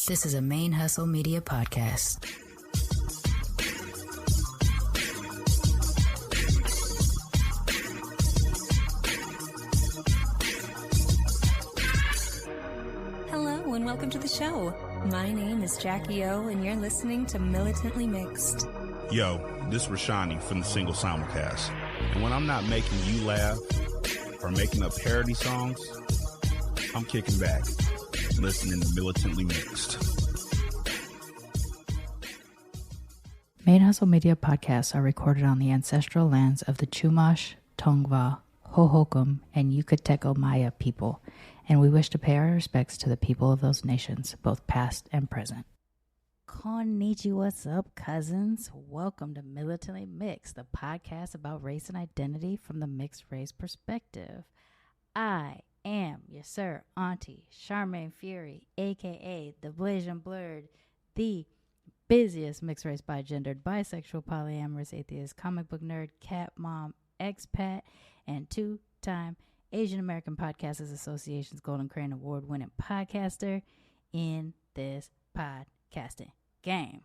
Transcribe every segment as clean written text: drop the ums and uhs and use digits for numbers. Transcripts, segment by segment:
This is a Main Hustle Media podcast. Hello and welcome to the show. My name is Jackie O and you're listening to Militantly Mixed. Yo, this is Rashani from the Single Simulcast. And when I'm not making you laugh or making up parody songs, I'm kicking back, listening to Militantly Mixed. Main Hustle Media podcasts are recorded on the ancestral lands of the Chumash, Tongva, Hohokam, and Yucateco Maya people, and we wish to pay our respects to the people of those nations, both past and present. Konnichiwa, what's up, cousins? Welcome to Militantly Mixed, the podcast about race and identity from the mixed race perspective. I am your sir, auntie, Sharmane Fury, a.k.a. the Blasian Blurred, the busiest mixed race, bi-gendered, bisexual, polyamorous, atheist, comic book nerd, cat mom, expat, and two-time Asian American Podcasters Association's Golden Crane Award-winning podcaster in this podcasting game.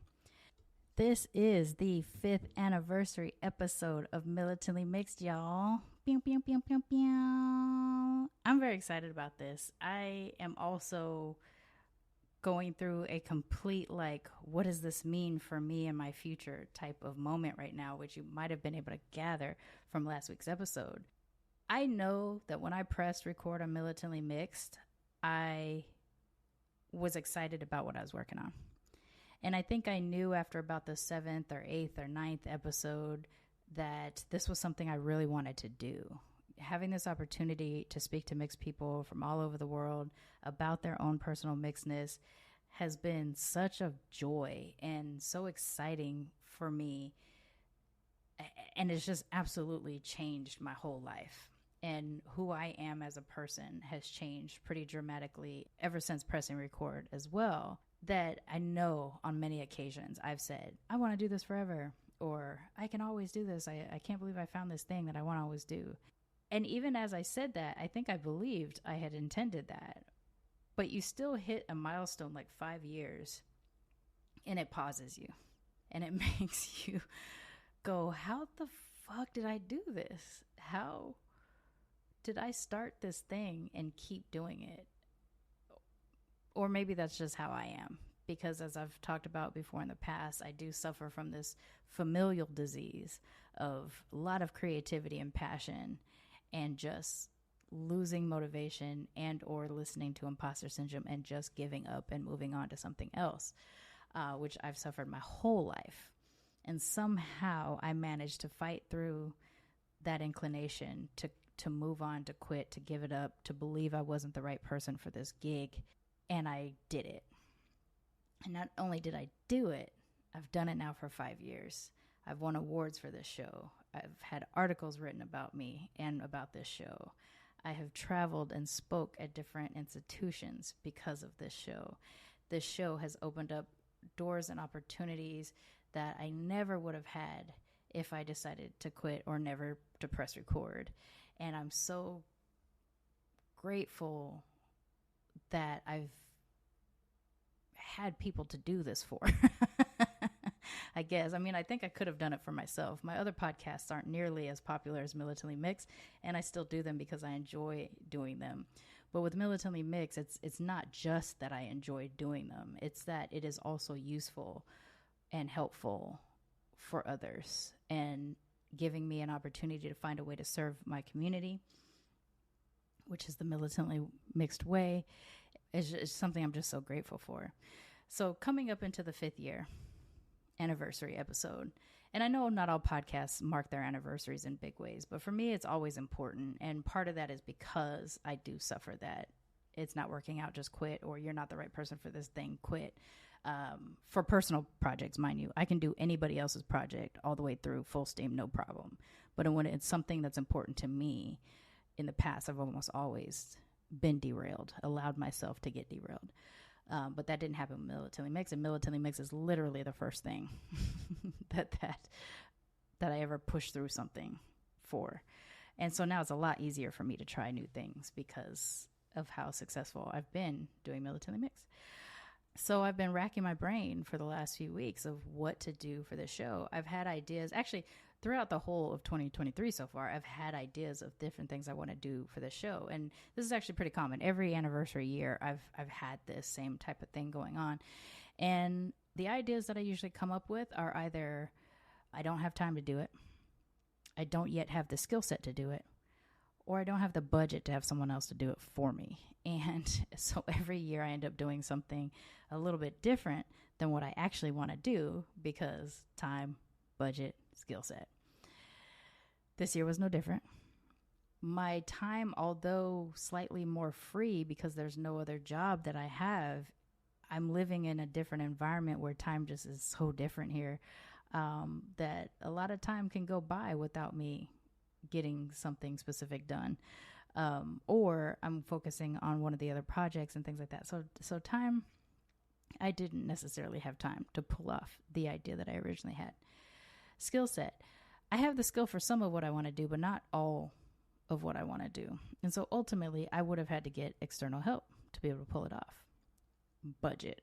This is the 5th anniversary episode of Militantly Mixed, y'all. Pew, pew, pew, pew, pew. I'm very excited about this. I am also going through a complete, what does this mean for me and my future type of moment right now, which you might have been able to gather from last week's episode. I know that when I pressed record on Militantly Mixed, I was excited about what I was working on. And I think I knew after about the 7th or 8th or 9th episode that this was something I really wanted to do. Having this opportunity to speak to mixed people from all over the world about their own personal mixedness has been such a joy and so exciting for me. And it's just absolutely changed my whole life. And who I am as a person has changed pretty dramatically ever since pressing record as well. That I know on many occasions I've said, I want to do this forever, or I can always do this. I can't believe I found this thing that I want to always do. And even as I said that, I think I believed I had intended that. But you still hit a milestone like 5 years, and it pauses you. And it makes you go, how the fuck did I do this? How did I start this thing and keep doing it? Or maybe that's just how I am. Because as I've talked about before in the past, I do suffer from this familial disease of a lot of creativity and passion and just losing motivation and or listening to imposter syndrome and just giving up and moving on to something else, which I've suffered my whole life. And somehow I managed to fight through that inclination to move on, to quit, to give it up, to believe I wasn't the right person for this gig. And I did it. And not only did I do it, I've done it now for 5 years. I've won awards for this show. I've had articles written about me and about this show. I have traveled and spoke at different institutions because of this show. This show has opened up doors and opportunities that I never would have had if I decided to quit or never to press record. And I'm so grateful that I've had people to do this for. I guess. I mean, I think I could have done it for myself. My other podcasts aren't nearly as popular as Militantly Mixed, and I still do them because I enjoy doing them. But with Militantly Mixed, it's not just that I enjoy doing them. It's that it is also useful and helpful for others and giving me an opportunity to find a way to serve my community, which is the Militantly Mixed way. It's something I'm just so grateful for. So coming up into the 5th year anniversary episode, and I know not all podcasts mark their anniversaries in big ways, but for me, it's always important. And part of that is because I do suffer that it's not working out, just quit, or you're not the right person for this thing, quit. For personal projects, mind you, I can do anybody else's project all the way through full steam, no problem. But when it's something that's important to me, in the past, I've almost always been derailed, allowed myself to get derailed. But that didn't happen with Militantly Mixed, and Militantly Mixed is literally the first thing that I ever pushed through something for. And so now it's a lot easier for me to try new things because of how successful I've been doing Militantly Mixed. So I've been racking my brain for the last few weeks of what to do for the show. I've had ideas, actually, throughout the whole of 2023 so far. I've had ideas of different things I want to do for the show, and this is actually pretty common. Every anniversary year, I've had this same type of thing going on, and the ideas that I usually come up with are either I don't have time to do it, I don't yet have the skill set to do it, or I don't have the budget to have someone else to do it for me. And so every year I end up doing something a little bit different than what I actually want to do because time, budget, skill set. This year was no different. My time, although slightly more free because there's no other job that I have, I'm living in a different environment where time just is so different here, that a lot of time can go by without me getting something specific done, or I'm focusing on one of the other projects and things like that. So time, I didn't necessarily have time to pull off the idea that I originally had. Skill set, I have the skill for some of what I want to do, but not all of what I want to do. And so ultimately, I would have had to get external help to be able to pull it off. Budget,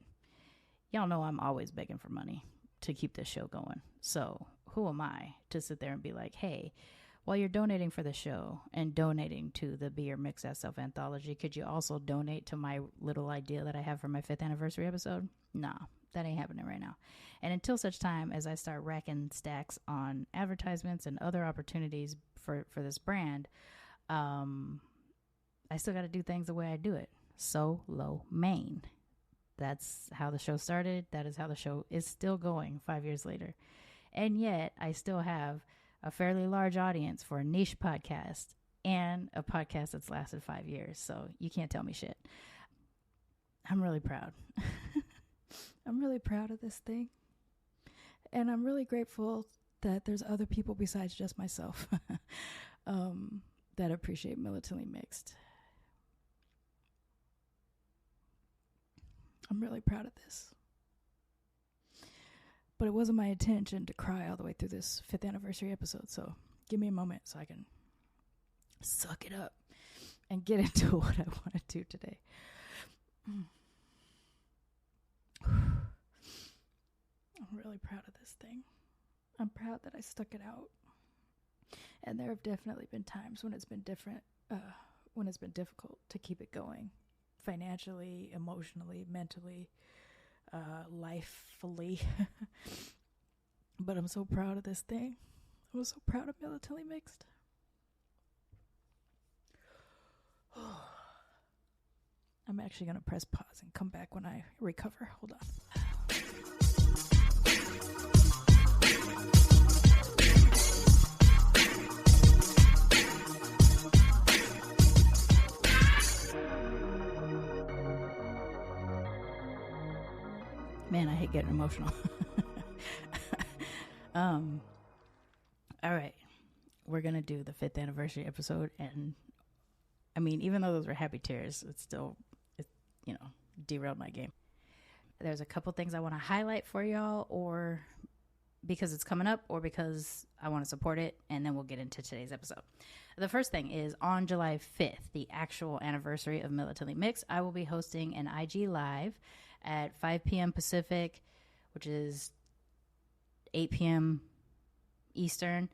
y'all know I'm always begging for money to keep this show going. So who am I to sit there and be like, hey, while you're donating for the show and donating to the Be Your Mix That Self Anthology, could you also donate to my little idea that I have for my 5th anniversary episode? Nah, that ain't happening right now. And until such time as I start racking stacks on advertisements and other opportunities for this brand, I still got to do things the way I do it. Solo main. That's how the show started. That is how the show is still going 5 years later. And yet I still have a fairly large audience for a niche podcast and a podcast that's lasted 5 years. So you can't tell me shit. I'm really proud. I'm really proud of this thing. And I'm really grateful that there's other people besides just myself that appreciate Militantly Mixed. I'm really proud of this. But it wasn't my intention to cry all the way through this 5th anniversary episode. So give me a moment so I can suck it up and get into what I want to do today. I'm really proud of this thing. I'm proud that I stuck it out. And there have definitely been times when it's been different, when it's been difficult to keep it going. Financially, emotionally, mentally, lifefully. But I'm so proud of this thing. I'm so proud of Militantly Mixed. I'm actually going to press pause and come back when I recover. Hold on. Man, I hate getting emotional. All right. We're going to do the 5th anniversary episode. And I mean, even though those were happy tears, it derailed my game. There's a couple things I want to highlight for y'all, or because it's coming up, or because I want to support it. And then we'll get into today's episode. The first thing is on July 5th, the actual anniversary of Militantly Mixed, I will be hosting an IG Live at 5 p.m. Pacific, which is 8 p.m. Eastern,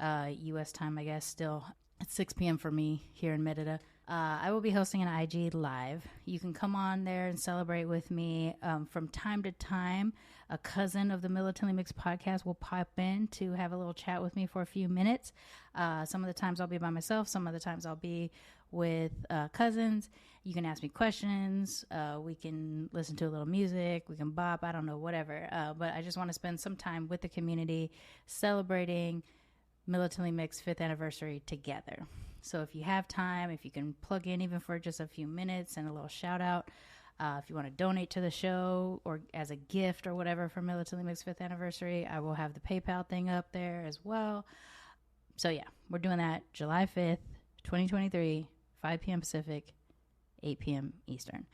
U.S. time, I guess, still. It's 6 p.m. for me here in Merida. I will be hosting an IG Live. You can come on there and celebrate with me. From time to time, a cousin of the Militantly Mixed podcast will pop in to have a little chat with me for a few minutes. Some of the times I'll be by myself. Some of the times I'll be with cousins. You can ask me questions. We can listen to a little music. We can bop. I don't know, whatever. But I just want to spend some time with the community celebrating Militantly Mixed 5th anniversary together. So if you have time, if you can plug in even for just a few minutes and a little shout out, if you want to donate to the show or as a gift or whatever for Militantly Mixed 5th anniversary, I will have the PayPal thing up there as well. So yeah, we're doing that July 5th, 2023, 5 p.m. Pacific, 8 p.m. Eastern.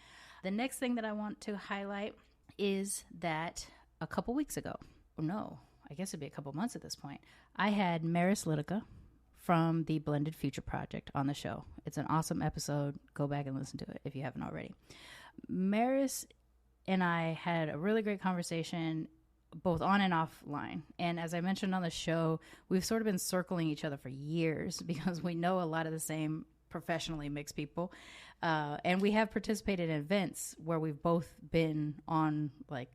The next thing that I want to highlight is that a couple weeks ago, I guess it'd be a couple months at this point, I had Maris Litica from the Blended Future Project on the show. It's an awesome episode. Go back and listen to it if you haven't already. Maris and I had a really great conversation both on and offline. And as I mentioned on the show, we've sort of been circling each other for years because we know a lot of the same professionally mixed people. And we have participated in events where we've both been on like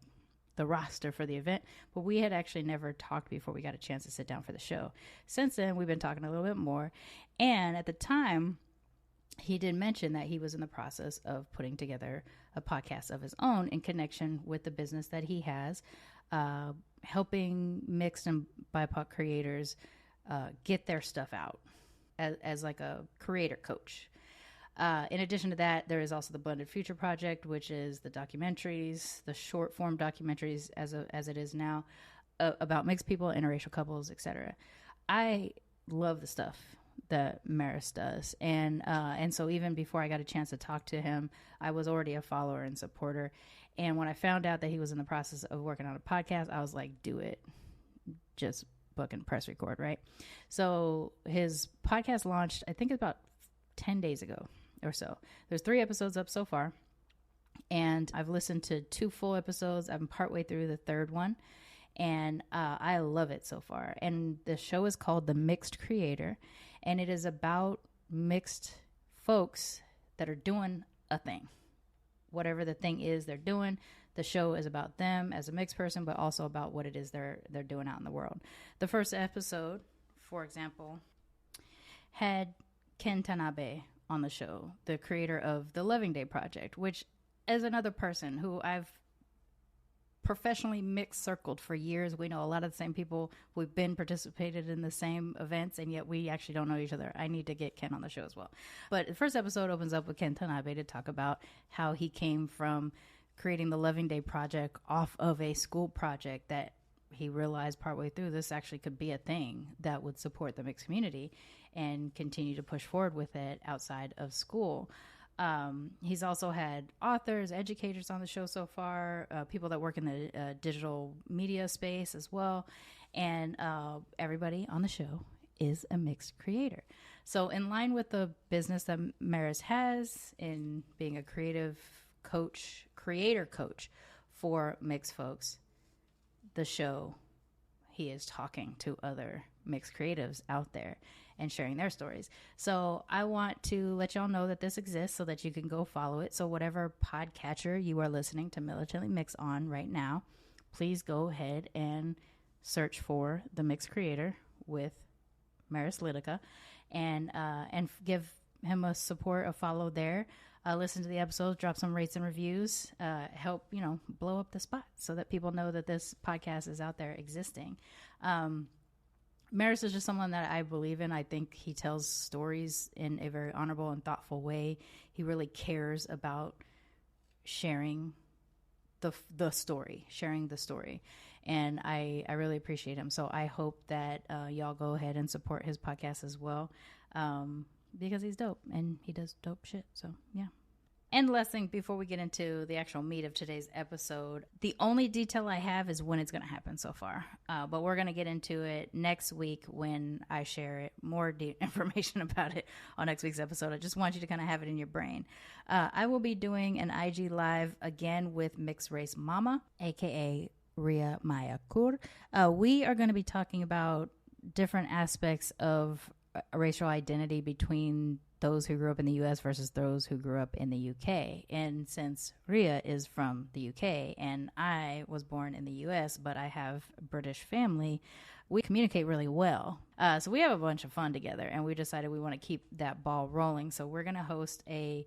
the roster for the event, but we had actually never talked before we got a chance to sit down for the show. Since then, we've been talking a little bit more. And at the time, he did mention that he was in the process of putting together a podcast of his own in connection with the business that he has, helping mixed and BIPOC creators get their stuff out as like a creator coach. In addition to that, there is also the Blended Future Project, which is the documentaries, the short form documentaries as it is now, about mixed people, interracial couples, etc. I love the stuff that Maris does. And so even before I got a chance to talk to him, I was already a follower and supporter. And when I found out that he was in the process of working on a podcast, I was like, do it. Just book and press record, right? So his podcast launched, I think about 10 days ago or so. There's 3 episodes up so far. And I've listened to 2 full episodes. I'm partway through the 3rd one. And I love it so far. And the show is called The Mixed Creator. And it is about mixed folks that are doing a thing. Whatever the thing is they're doing, the show is about them as a mixed person, but also about what it is they're doing out in the world. The first episode, for example, had Ken Tanabe on the show, the creator of the Loving Day Project, which is another person who I've professionally mixed circled for years. We know a lot of the same people. We've been participated in the same events, and yet we actually don't know each other. I need to get Ken on the show as well. But the first episode opens up with Ken Tanabe to talk about how he came from creating the Loving Day Project off of a school project that he realized partway through this actually could be a thing that would support the mixed community and continue to push forward with it outside of school. He's also had authors, educators on the show so far, people that work in the digital media space as well. And everybody on the show is a mixed creator. So in line with the business that Maris has in being a creative coach, creator coach for mixed folks, the show, he is talking to other mixed creatives out there and sharing their stories. So I want to let y'all know that this exists so that you can go follow it. So whatever podcatcher you are listening to Militantly Mixed on right now, please go ahead and search for The Mixed Creator with Maris Litica and give him a support, a follow there. Listen to the episodes, drop some rates and reviews, help, blow up the spot so that people know that this podcast is out there existing. Maris is just someone that I believe in. I think he tells stories in a very honorable and thoughtful way. He really cares about sharing the story, sharing the story. And I really appreciate him. So I hope that y'all go ahead and support his podcast as well, because he's dope and he does dope shit. So, yeah. And last thing before we get into the actual meat of today's episode, the only detail I have is when it's going to happen so far. But we're going to get into it next week when I share it, more information about it on next week's episode. I just want you to kind of have it in your brain. I will be doing an IG live again with Mixed Race Mama, aka Ria Maya Kur. We are going to be talking about different aspects of racial identity between those who grew up in the U.S. versus those who grew up in the U.K. And since Ria is from the U.K. and I was born in the U.S., but I have British family, we communicate really well. So we have a bunch of fun together, and we decided we want to keep that ball rolling. So we're going to host a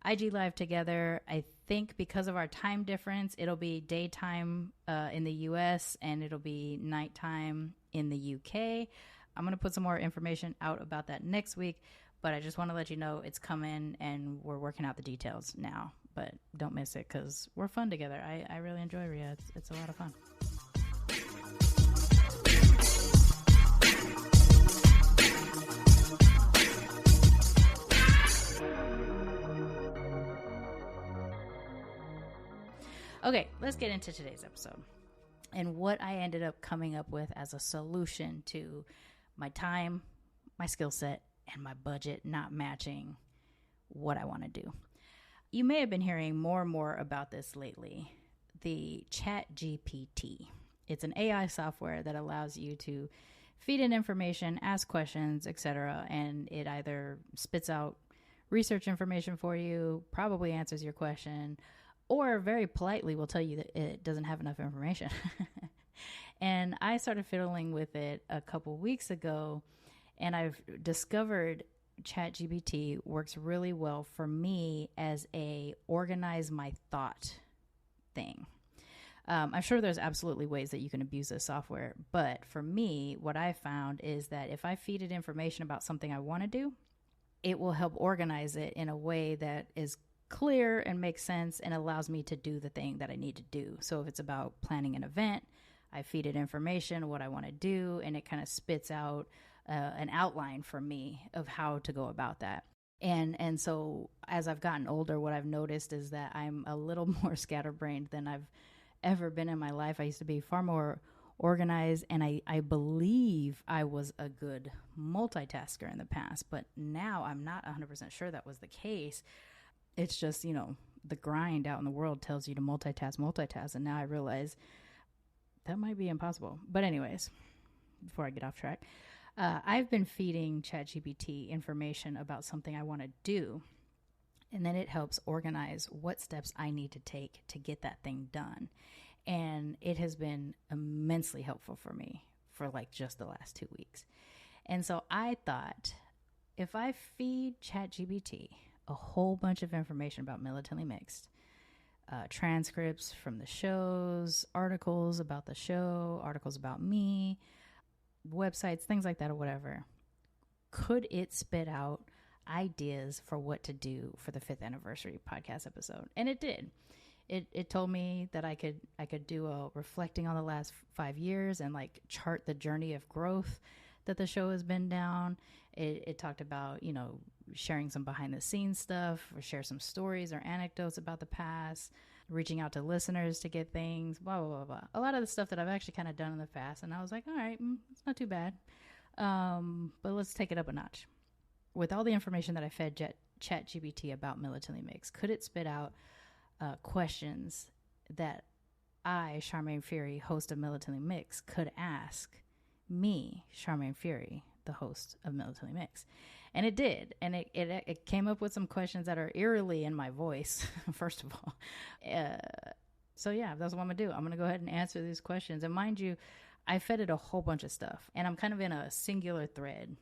IG Live together. I think because of our time difference, it'll be daytime in the U.S. and it'll be nighttime in the U.K. I'm going to put some more information out about that next week, but I just want to let you know it's coming and we're working out the details now. But don't miss it because we're fun together. I really enjoy Ria. It's a lot of fun. Okay, let's get into today's episode and what I ended up coming up with as a solution to my time, my skill set, and my budget not matching what I want to do. You may have been hearing more and more about this lately, the ChatGPT. It's an AI software that allows you to feed in information, ask questions, etc., and it either spits out research information for you, probably answers your question, or very politely will tell you that it doesn't have enough information. And I started fiddling with it a couple weeks ago, and I've discovered ChatGPT works really well for me as a organize my thought thing. I'm sure there's absolutely ways that you can abuse this software, but for me, what I found is that if I feed it information about something I want to do, it will help organize it in a way that is clear and makes sense and allows me to do the thing that I need to do. So if it's about planning an event, I feed it information, what I want to do, and it kind of spits out an outline for me of how to go about that. And so as I've gotten older, what I've noticed is that I'm a little more scatterbrained than I've ever been in my life. I used to be far more organized, and I believe I was a good multitasker in the past, but now I'm not 100% sure that was the case. It's just, the grind out in the world tells you to multitask, and now I realize that might be impossible. But anyways, before I get off track, I've been feeding ChatGPT information about something I want to do, and then it helps organize what steps I need to take to get that thing done. And it has been immensely helpful for me for like just the last 2 weeks. And so I thought, if I feed ChatGPT a whole bunch of information about Militantly Mixed, transcripts from the shows, articles about the show, articles about me, websites, things like that or whatever, could it spit out ideas for what to do for the 5th anniversary podcast episode? And it did. It told me that I could do a reflecting on the last 5 years and like chart the journey of growth that the show has been down. It talked about, sharing some behind the scenes stuff, or share some stories or anecdotes about the past, reaching out to listeners to get things, blah, blah, blah, blah. A lot of the stuff that I've actually kind of done in the past. And I was like, all right, it's not too bad. But let's take it up a notch. With all the information that I fed ChatGPT about Militantly Mixed, could it spit out questions that I, Sharmane Fury, host of Militantly Mixed, could ask me, Sharmane Fury, the host of Militantly Mixed? And it did. And it came up with some questions that are eerily in my voice, first of all. So yeah, that's what I'm going to do. I'm going to go ahead and answer these questions. And mind you, I fed it a whole bunch of stuff, and I'm kind of in a singular thread.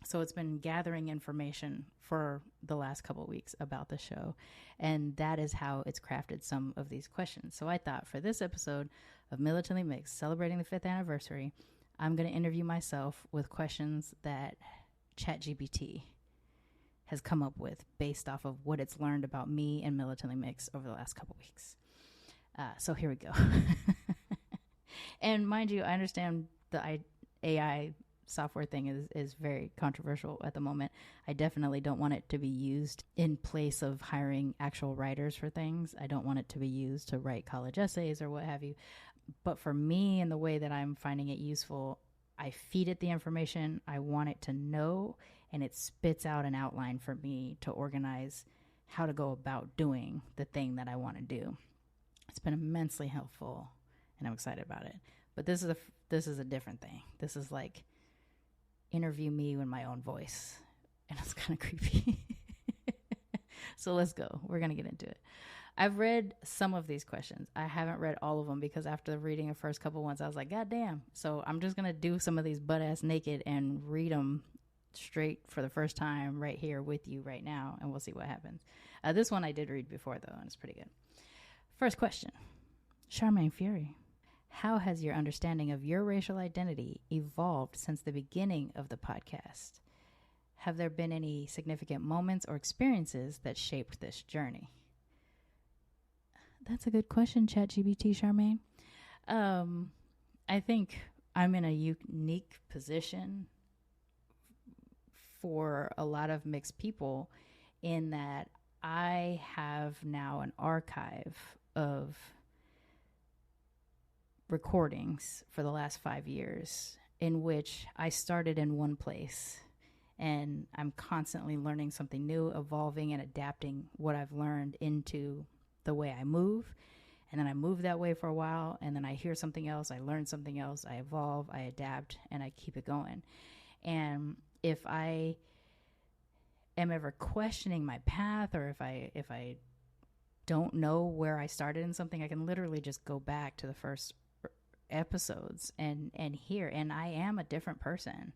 So it's been gathering information for the last couple of weeks about the show, and that is how it's crafted some of these questions. So I thought, for this episode of Militantly Mixed, celebrating the 5th anniversary, I'm going to interview myself with questions that ChatGPT has come up with based off of what it's learned about me and Militantly Mixed over the last couple of weeks. So here we go. And mind you, I understand the AI software thing is very controversial at the moment. I definitely don't want it to be used in place of hiring actual writers for things. I don't want it to be used to write college essays or what have you. But for me, and the way that I'm finding it useful, I feed it the information I want it to know, and it spits out an outline for me to organize how to go about doing the thing that I want to do. It's been immensely helpful, and I'm excited about it. But this is a different thing. This is like interview me in my own voice, and it's kind of creepy. So let's go. We're going to get into it. I've read some of these questions. I haven't read all of them because after reading the first couple ones, I was like, God damn. So I'm just going to do some of these butt ass naked and read them straight for the first time right here with you right now, and we'll see what happens. This one I did read before, though, and it's pretty good. First question. Sharmane Fury, how has your understanding of your racial identity evolved since the beginning of the podcast? Have there been any significant moments or experiences that shaped this journey? That's a good question, ChatGPT, Sharmane. I think I'm in a unique position for a lot of mixed people in that I have now an archive of recordings for the last 5 years in which I started in one place, and I'm constantly learning something new, evolving and adapting what I've learned into the way I move And then I move that way for a while, and then I hear something else, I learn something else, I evolve, I adapt, and I keep it going. And if I am ever questioning my path, or if I don't know where I started in something, I can literally just go back to the first episodes and hear. And I am a different person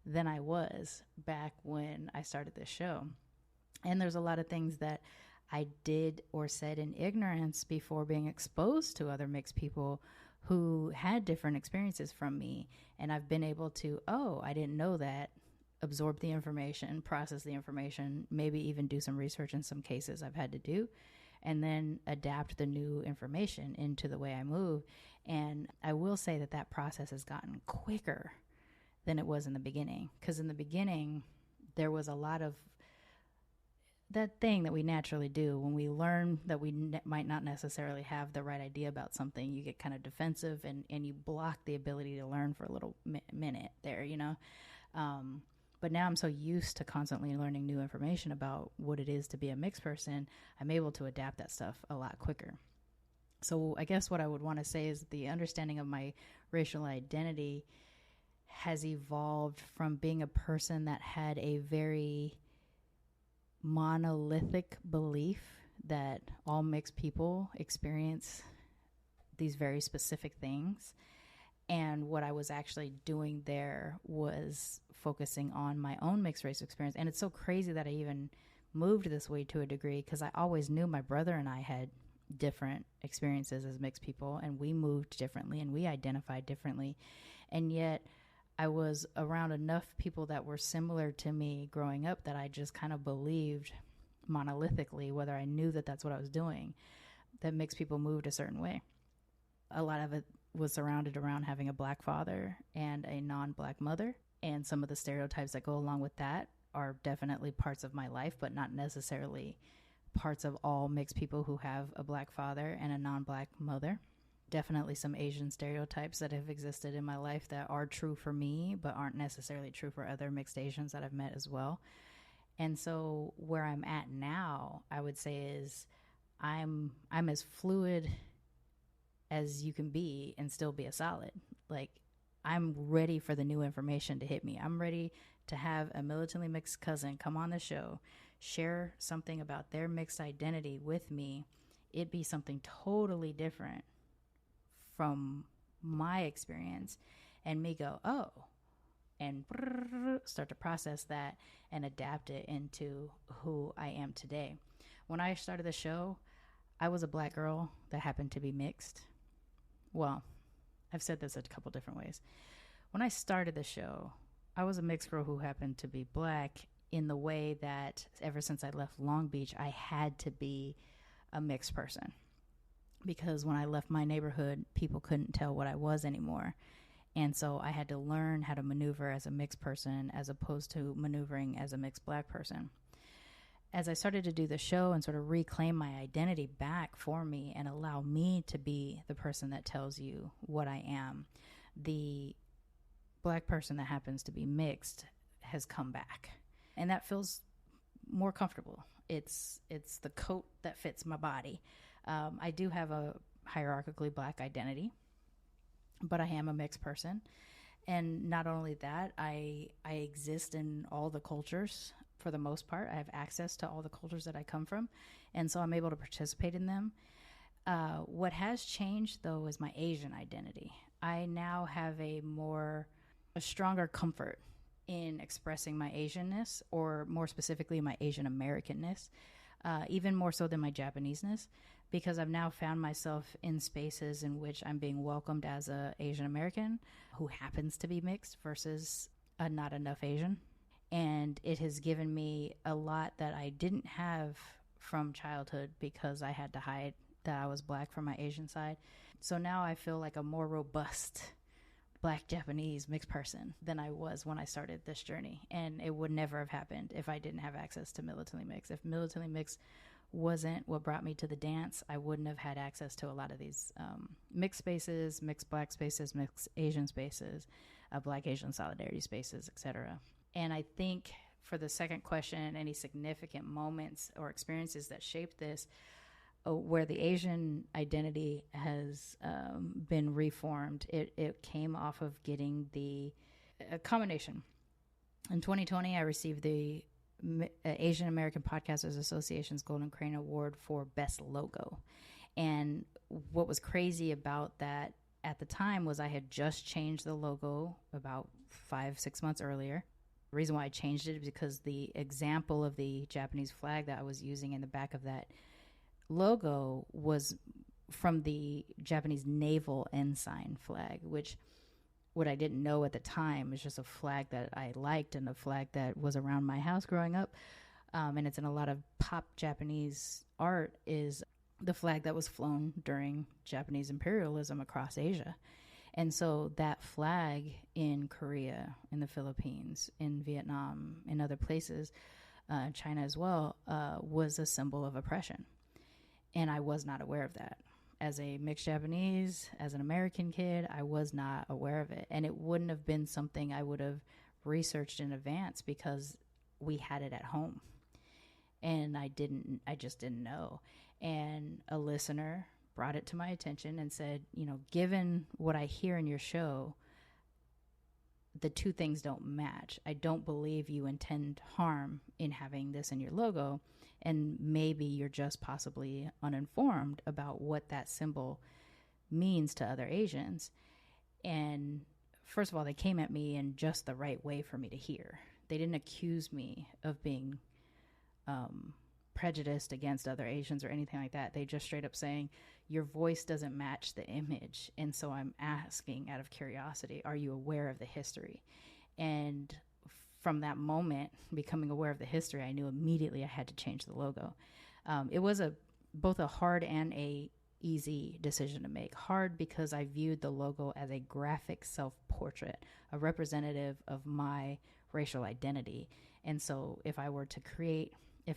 than I was back when I started this show. And there's a lot of things that I did or said in ignorance before being exposed to other mixed people who had different experiences from me. And I've been able to, I didn't know that, absorb the information, process the information, maybe even do some research in some cases I've had to do, and then adapt the new information into the way I move. And I will say that that process has gotten quicker than it was in the beginning. Because in the beginning, there was a lot of that thing that we naturally do when we learn that we might not necessarily have the right idea about something. You get kind of defensive and you block the ability to learn for a little minute there, you know. But now I'm so used to constantly learning new information about what it is to be a mixed person, I'm able to adapt that stuff a lot quicker. So I guess what I would want to say is the understanding of my racial identity has evolved from being a person that had a very monolithic belief that all mixed people experience these very specific things. And what I was actually doing there was focusing on my own mixed race experience. And it's so crazy that I even moved this way to a degree, because I always knew my brother and I had different experiences as mixed people, and we moved differently and we identified differently. And yet I was around enough people that were similar to me growing up that I just kind of believed monolithically, whether I knew that that's what I was doing, that mixed people moved a certain way. A lot of it was surrounded around having a black father and a non-black mother. And some of the stereotypes that go along with that are definitely parts of my life, but not necessarily parts of all mixed people who have a black father and a non-black mother. Definitely some Asian stereotypes that have existed in my life that are true for me, but aren't necessarily true for other mixed Asians that I've met as well. And so where I'm at now, I would say is I'm as fluid as you can be and still be a solid. Like, I'm ready for the new information to hit me. I'm ready to have a militantly mixed cousin come on the show, share something about their mixed identity with me. It'd be something totally different from my experience, and me go, and start to process that and adapt it into who I am today. When I started the show, I was a black girl that happened to be mixed. Well, I've said this a couple different ways. When I started the show, I was a mixed girl who happened to be black, in the way that ever since I left Long Beach, I had to be a mixed person. Because when I left my neighborhood, people couldn't tell what I was anymore. And so I had to learn how to maneuver as a mixed person as opposed to maneuvering as a mixed black person. As I started to do the show and sort of reclaim my identity back for me and allow me to be the person that tells you what I am, the black person that happens to be mixed has come back. And that feels more comfortable. It's the coat that fits my body. I do have a hierarchically black identity, but I am a mixed person. And not only that, I exist in all the cultures for the most part. I have access to all the cultures that I come from, and so I'm able to participate in them. What has changed, though, is my Asian identity. I now have a stronger comfort in expressing my Asianness, or more specifically my Asian Americanness, even more so than my Japaneseness, because I've now found myself in spaces in which I'm being welcomed as a Asian American who happens to be mixed versus a not enough Asian. And it has given me a lot that I didn't have from childhood, because I had to hide that I was black from my Asian side. So now I feel like a more robust black Japanese mixed person than I was when I started this journey. And it would never have happened if I didn't have access to Militantly Mixed. If Militantly Mixed wasn't what brought me to the dance, I wouldn't have had access to a lot of these mixed spaces, mixed black spaces, mixed Asian spaces, black Asian solidarity spaces, etc. And I think for the second question, any significant moments or experiences that shaped this, where the Asian identity has been reformed. It came off of getting a combination. In 2020, I received the Asian American Podcasters Association's Golden Crane Award for Best Logo. And what was crazy about that at the time was I had just changed the logo about 5-6 months earlier. The reason why I changed it is because the example of the Japanese flag that I was using in the back of that logo was from the Japanese naval ensign flag, which what I didn't know at the time was just a flag that I liked and a flag that was around my house growing up. And it's in a lot of pop Japanese art, is the flag that was flown during Japanese imperialism across Asia. And so that flag in Korea, in the Philippines, in Vietnam, in other places, China as well, was a symbol of oppression. And I was not aware of that. As a mixed Japanese, as an American kid, I was not aware of it. And it wouldn't have been something I would have researched in advance because we had it at home. And I just didn't know. And a listener brought it to my attention and said, given what I hear in your show, the two things don't match. I don't believe you intend harm in having this in your logo. And maybe you're just possibly uninformed about what that symbol means to other Asians. And first of all, they came at me in just the right way for me to hear. They didn't accuse me of being prejudiced against other Asians or anything like that. They just straight up saying, your voice doesn't match the image. And so I'm asking out of curiosity, are you aware of the history? And from that moment, becoming aware of the history, I knew immediately I had to change the logo. It was both a hard and a easy decision to make. Hard because I viewed the logo as a graphic self-portrait, a representative of my racial identity. And so if I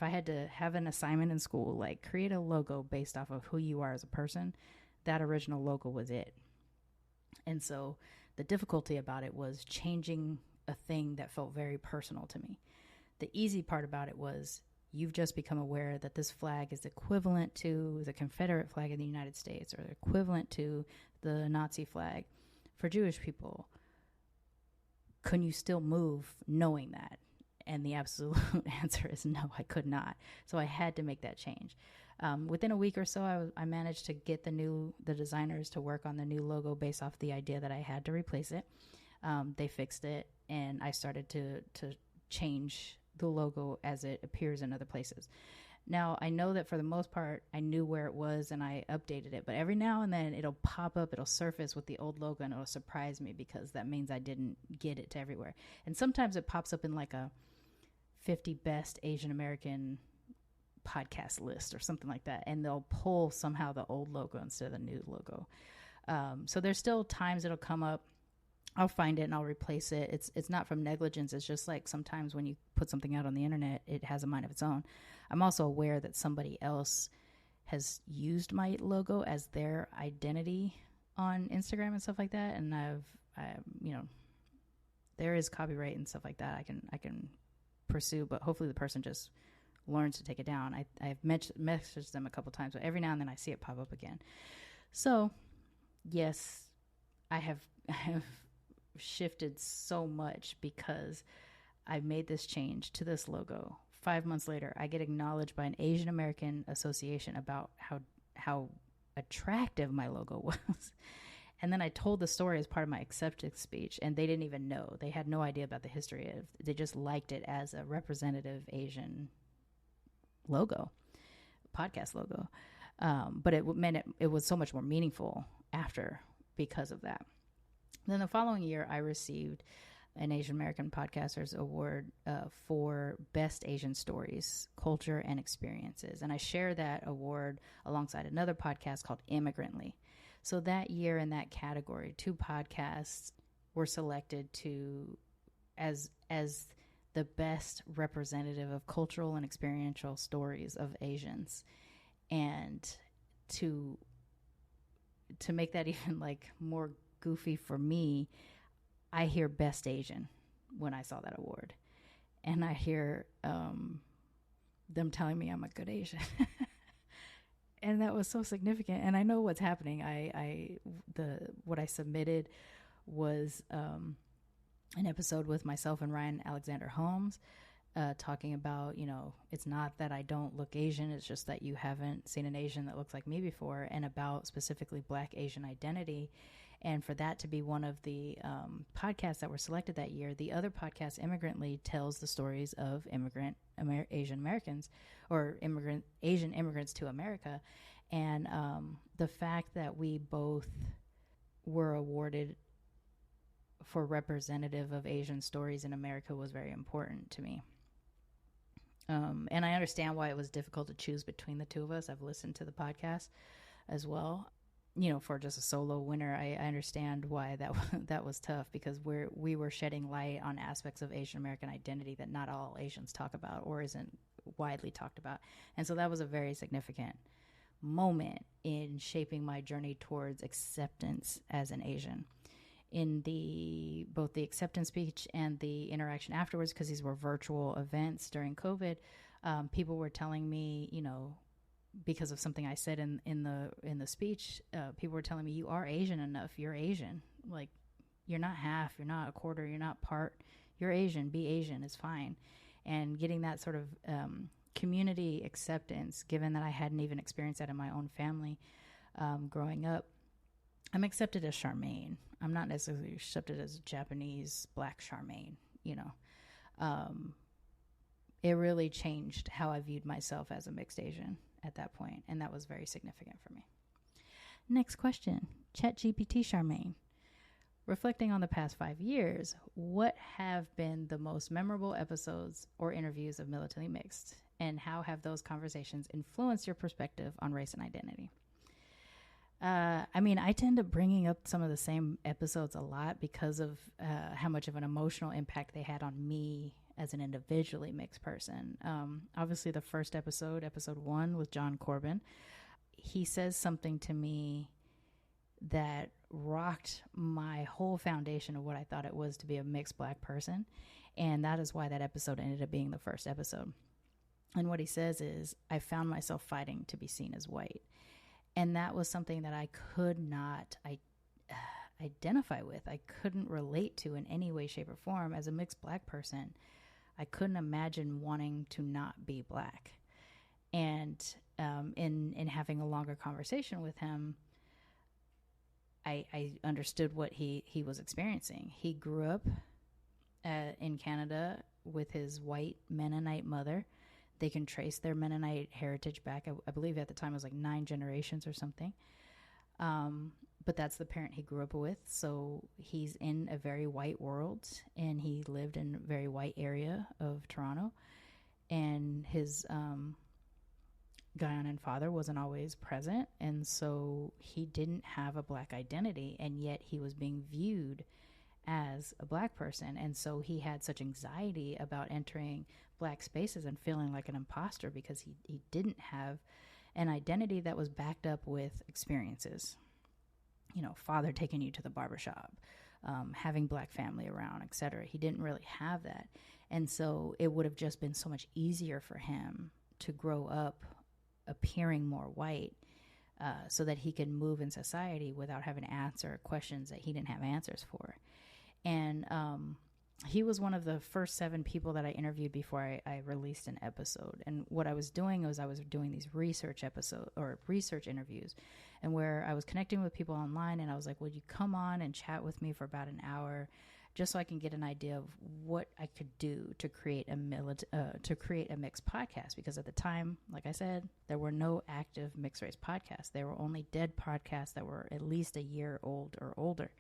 had to have an assignment in school, like create a logo based off of who you are as a person, that original logo was it. And so the difficulty about it was changing a thing that felt very personal to me. The easy part about it was you've just become aware that this flag is equivalent to the Confederate flag in the United States or equivalent to the Nazi flag for Jewish people. Can you still move knowing that? And the absolute answer is no, I could not. So I had to make that change. Within a week or so, I managed to get the designers to work on the new logo based off the idea that I had to replace it. They fixed it, and I started to change the logo as it appears in other places. Now, I know that for the most part, I knew where it was and I updated it, but every now and then it'll pop up, it'll surface with the old logo, and it'll surprise me because that means I didn't get it to everywhere. And sometimes it pops up in like a 50 best Asian American podcast list or something like that, and they'll pull somehow the old logo instead of the new logo. So there's still times it'll come up. I'll find it and I'll replace it. It's not from negligence. It's just like sometimes when you put something out on the internet, it has a mind of its own. I'm also aware that somebody else has used my logo as their identity on Instagram and stuff like that. And there is copyright and stuff like that I can pursue, but hopefully the person just learns to take it down. I've messaged them a couple times, but every now and then I see it pop up again. So yes, I have shifted so much because I made this change to this logo. 5 months later, I get acknowledged by an Asian American association about how attractive my logo was. And then I told the story as part of my acceptance speech, and they didn't even know. They had no idea about the history of it. They just liked it as a representative Asian logo, podcast logo. But it meant it was so much more meaningful after because of that. Then the following year, I received an Asian American Podcasters Award for Best Asian Stories, Culture, and Experiences. And I share that award alongside another podcast called Immigrantly. So that year in that category, 2 podcasts were selected as the best representative of cultural and experiential stories of Asians. And to make that even like more goofy for me, I hear Best Asian when I saw that award, and I hear them telling me I'm a good Asian. And that was so significant. And I know what's happening. What I submitted was an episode with myself and Ryan Alexander Holmes, talking about, it's not that I don't look Asian, it's just that you haven't seen an Asian that looks like me before, and about specifically Black Asian identity. And for that to be one of the podcasts that were selected that year, the other podcast, Immigrantly, tells the stories of Asian Americans, or Asian immigrants to America. And the fact that we both were awarded for representative of Asian stories in America was very important to me. And I understand why it was difficult to choose between the two of us. I've listened to the podcast as well. For just a solo winner, I understand why that was tough, because we were shedding light on aspects of Asian American identity that not all Asians talk about or isn't widely talked about. And so that was a very significant moment in shaping my journey towards acceptance as an Asian. In both the acceptance speech and the interaction afterwards, because these were virtual events during COVID, people were telling me, because of something I said in the speech, people were telling me, you are Asian enough. You're Asian. Like, you're not half, you're not a quarter, you're not part. You're Asian. Be Asian. It's fine. And getting that sort of community acceptance, given that I hadn't even experienced that in my own family growing up. I'm accepted as Sharmane. I'm not necessarily accepted as Japanese Black Sharmane, It really changed how I viewed myself as a mixed Asian at that point, and that was very significant for me. Next question, ChatGPT Sharmane. Reflecting on the past 5 years, what have been the most memorable episodes or interviews of Militantly Mixed, and how have those conversations influenced your perspective on race and identity? I tend to bringing up some of the same episodes a lot because of how much of an emotional impact they had on me as an individually mixed person. Obviously, the first episode 1 with John Corbin, he says something to me that rocked my whole foundation of what I thought it was to be a mixed Black person. And that is why that episode ended up being the first episode. And what he says is, I found myself fighting to be seen as white. And that was something that I could not identify with. I couldn't relate to in any way, shape, or form. As a mixed Black person, I couldn't imagine wanting to not be Black. And in having a longer conversation with him, I understood what he was experiencing. He grew up in Canada with his white Mennonite mother. They can trace their Mennonite heritage back. I believe at the time it was like 9 generations or something. But that's the parent he grew up with. So he's in a very white world, and he lived in a very white area of Toronto. And his Guyana father wasn't always present. And so he didn't have a Black identity, and yet he was being viewed as a Black person. And so he had such anxiety about entering Black spaces and feeling like an imposter because he didn't have an identity that was backed up with experiences. Father taking you to the barbershop, having Black family around, etc. He didn't really have that. And so it would have just been so much easier for him to grow up appearing more white, so that he could move in society without having to answer questions that he didn't have answers for. And he was one of the first 7 people that I interviewed before I released an episode. And what I was doing was I was doing these research interviews, and where I was connecting with people online, and I was like, would you come on and chat with me for about an hour, just so I can get an idea of what I could do to create a mixed podcast. Because at the time, like I said, there were no active mixed race podcasts. There were only dead podcasts that were at least a year old or older.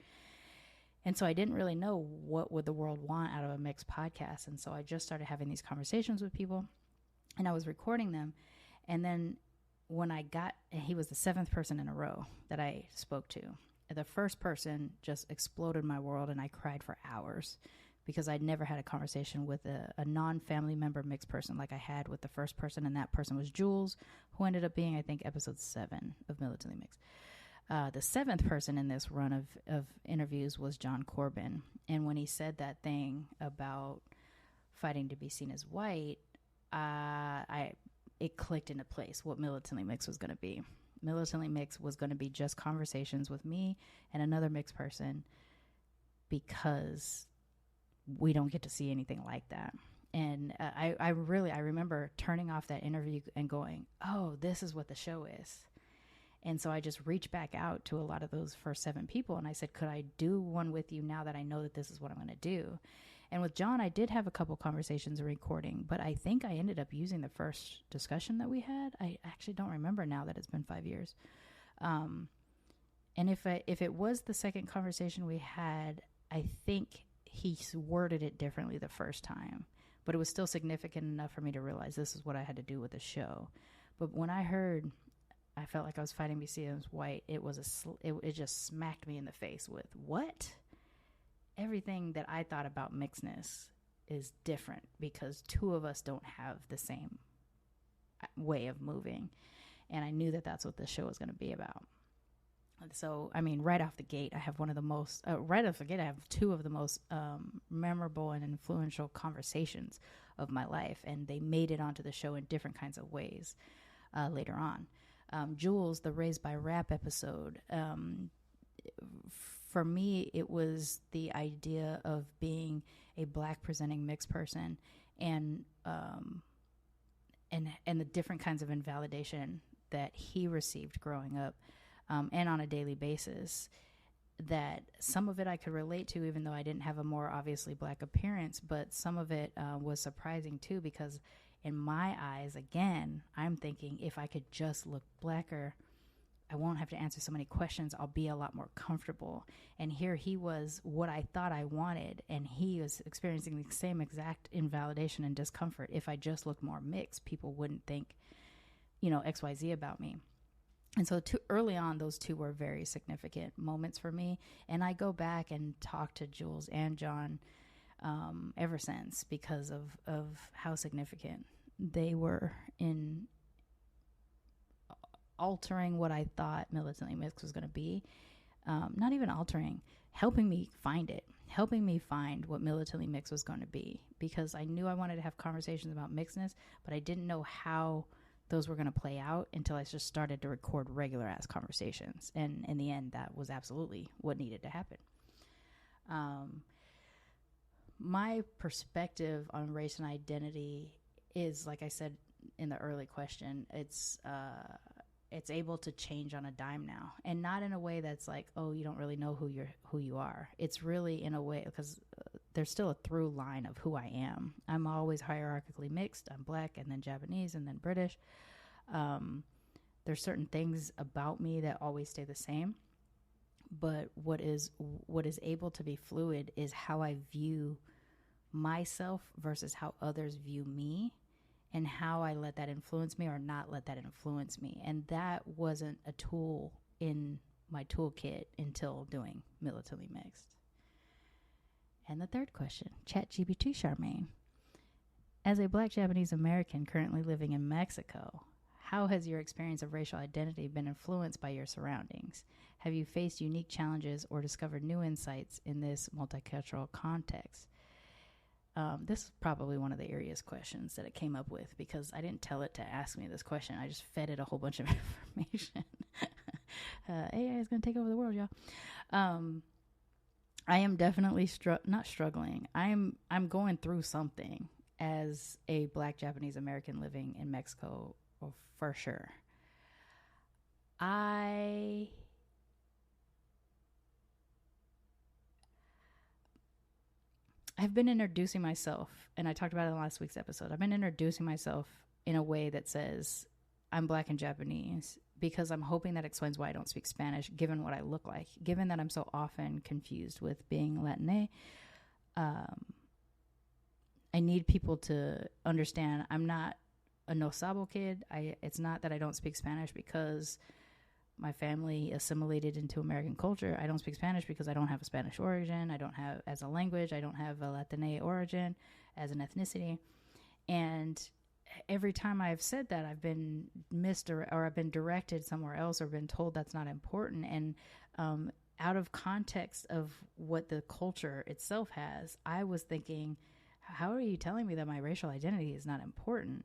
And so I didn't really know what would the world want out of a mixed podcast. And so I just started having these conversations with people, and I was recording them. And then he was the 7th person in a row that I spoke to. The first person just exploded my world, and I cried for hours because I'd never had a conversation with a non-family member mixed person like I had with the first person. And that person was Jules, who ended up being, I think, episode 7 of Militantly Mixed. The 7th person in this run of interviews was John Corbin. And when he said that thing about fighting to be seen as white, it clicked into place what Militantly Mixed was going to be. Militantly Mixed was going to be just conversations with me and another mixed person, because we don't get to see anything like that. And I remember turning off that interview and going, oh, this is what the show is. And so I just reached back out to a lot of those first 7 people, and I said, could I do one with you now that I know that this is what I'm going to do? And with John, I did have a couple conversations and recording, but I think I ended up using the first discussion that we had. I actually don't remember now that it's been 5 years. And if it was the second conversation we had, I think he worded it differently the first time, but it was still significant enough for me to realize this is what I had to do with the show. But when I heard, I felt like I was fighting BCM's white, it just smacked me in the face with, what? Everything that I thought about mixedness is different because 2 of us don't have the same way of moving. And I knew that that's what this show was going to be about. So, I mean, right off the gate, I have 2 of the most memorable and influential conversations of my life. And they made it onto the show in different kinds of ways later on. Jules, the Raised by Rap episode, for me, it was the idea of being a Black presenting mixed person and the different kinds of invalidation that he received growing up. And on a daily basis, that some of it I could relate to, even though I didn't have a more obviously Black appearance, but some of it was surprising too, because in my eyes, again, I'm thinking if I could just look Blacker, I won't have to answer so many questions. I'll be a lot more comfortable. And here he was, what I thought I wanted, and he was experiencing the same exact invalidation and discomfort. If I just looked more mixed, people wouldn't think, XYZ about me. And so early on, those 2 were very significant moments for me. And I go back and talk to Jules and John ever since because of how significant they were in altering what I thought Militantly Mixed was going to be. Not even altering, helping me find what Militantly Mixed was going to be. Because I knew I wanted to have conversations about mixedness, but I didn't know how those were going to play out until I just started to record regular ass conversations. And in the end, that was absolutely what needed to happen. My perspective on race and identity is, like I said in the early question, it's able to change on a dime now, and not in a way that's like, oh, you don't really know who you are. It's really in a way, because there's still a through line of who I am. I'm always hierarchically mixed. I'm Black and then Japanese and then British. There's certain things about me that always stay the same, but what is able to be fluid is how I view myself versus how others view me, and how I let that influence me or not let that influence me. And that wasn't a tool in my toolkit until doing Militantly Mixed. And the third question, ChatGPT Sharmane. As a Black Japanese American currently living in Mexico, how has your experience of racial identity been influenced by your surroundings? Have you faced unique challenges or discovered new insights in this multicultural context? This is probably one of the eeriest questions that it came up with, because I didn't tell it to ask me this question. I just fed it a whole bunch of information. AI is going to take over the world, y'all. I am definitely not struggling. I'm going through something as a Black Japanese American living in Mexico, for sure. I've been introducing myself, and I talked about it in last week's episode. I've been introducing myself in a way that says I'm Black and Japanese, because I'm hoping that explains why I don't speak Spanish, given what I look like, given that I'm so often confused with being Latine. I need people to understand I'm not a no sabo kid. It's not that I don't speak Spanish because my family assimilated into American culture. I don't speak Spanish because I don't have a Spanish origin. I don't have, as a language, I don't have a Latine origin as an ethnicity. And every time I've said that, I've been or I've been directed somewhere else, or been told that's not important. And out of context of what the culture itself has, I was thinking, how are you telling me that my racial identity is not important?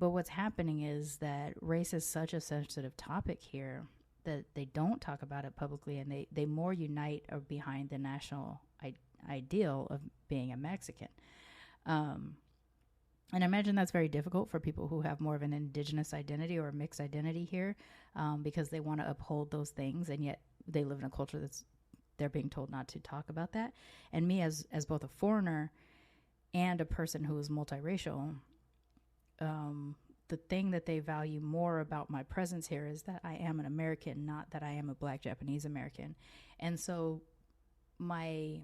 But what's happening is that race is such a sensitive topic here that they don't talk about it publicly, and they more unite behind the national ideal of being a Mexican. And I imagine that's very difficult for people who have more of an indigenous identity or a mixed identity here, because they want to uphold those things, and yet they live in a culture that's they're being told not to talk about that. And me as both a foreigner and a person who is multiracial, the thing that they value more about my presence here is that I am an American, not that I am a Black Japanese American. And so while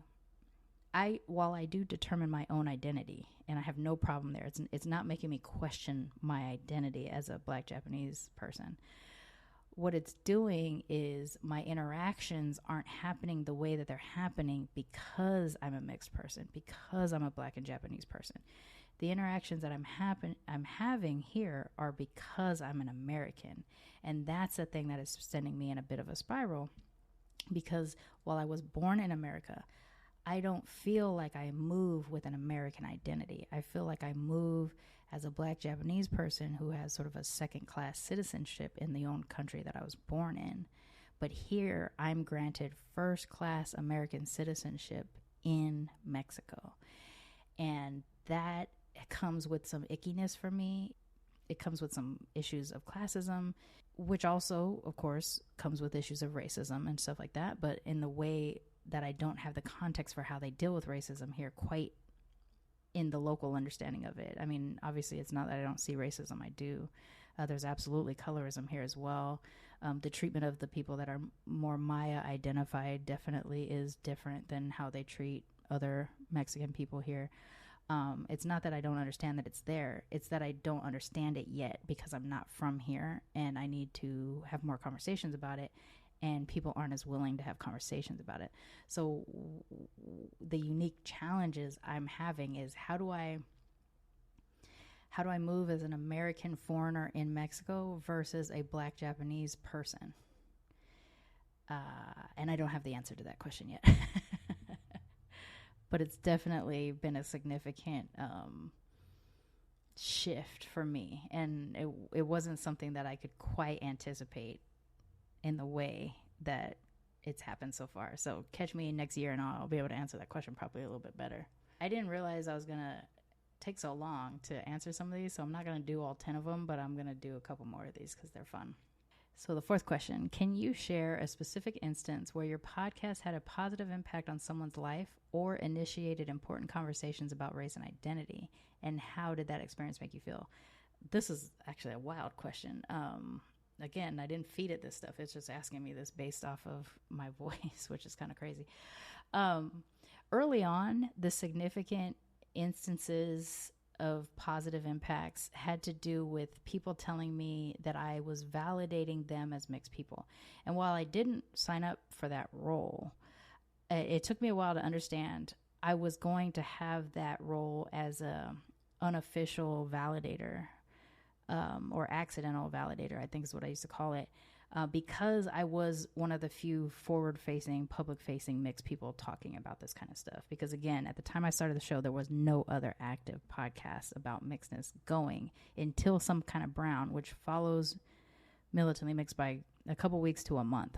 I do determine my own identity, and I have no problem there, it's not making me question my identity as a Black Japanese person. What it's doing is my interactions aren't happening the way that they're happening because I'm a mixed person, because I'm a Black and Japanese person. The interactions that I'm having here are because I'm an American. And that's the thing that is sending me in a bit of a spiral, because while I was born in America, I don't feel like I move with an American identity. I feel like I move as a Black Japanese person who has sort of a second-class citizenship in the own country that I was born in. But here, I'm granted first-class American citizenship in Mexico. And that comes with some ickiness for me. It comes with some issues of classism, which also, of course, comes with issues of racism and stuff like that. But in the way that I don't have the context for how they deal with racism here quite in the local understanding of it. I mean, obviously, it's not that I don't see racism. I do. There's absolutely colorism here as well. The treatment of the people that are more Maya identified definitely is different than how they treat other Mexican people here. It's not that I don't understand that it's there. It's that I don't understand it yet because I'm not from here, and I need to have more conversations about it. And people aren't as willing to have conversations about it. So the unique challenges I'm having is how do I move as an American foreigner in Mexico versus a Black Japanese person? And I don't have the answer to that question yet. But it's definitely been a significant shift for me. And it wasn't something that I could quite anticipate in the way that it's happened so far. So catch me next year and I'll be able to answer that question probably a little bit better. I didn't realize I was going to take so long to answer some of these, so I'm not going to do all 10 of them, but I'm going to do a couple more of these because they're fun. So the fourth question, can you share a specific instance where your podcast had a positive impact on someone's life or initiated important conversations about race and identity? And how did that experience make you feel? This is actually a wild question. Again, I didn't feed it this stuff. It's just asking me this based off of my voice, which is kind of crazy. Early on, the significant instances of positive impacts had to do with people telling me that I was validating them as mixed people. And while I didn't sign up for that role, it took me a while to understand I was going to have that role as a unofficial validator. Or accidental validator, I think is what I used to call it, because I was one of the few forward-facing, public-facing mixed people talking about this kind of stuff. Because again, at the time I started the show, there was no other active podcast about mixedness going until Some Kind of Brown, which follows Militantly Mixed by a couple weeks to a month.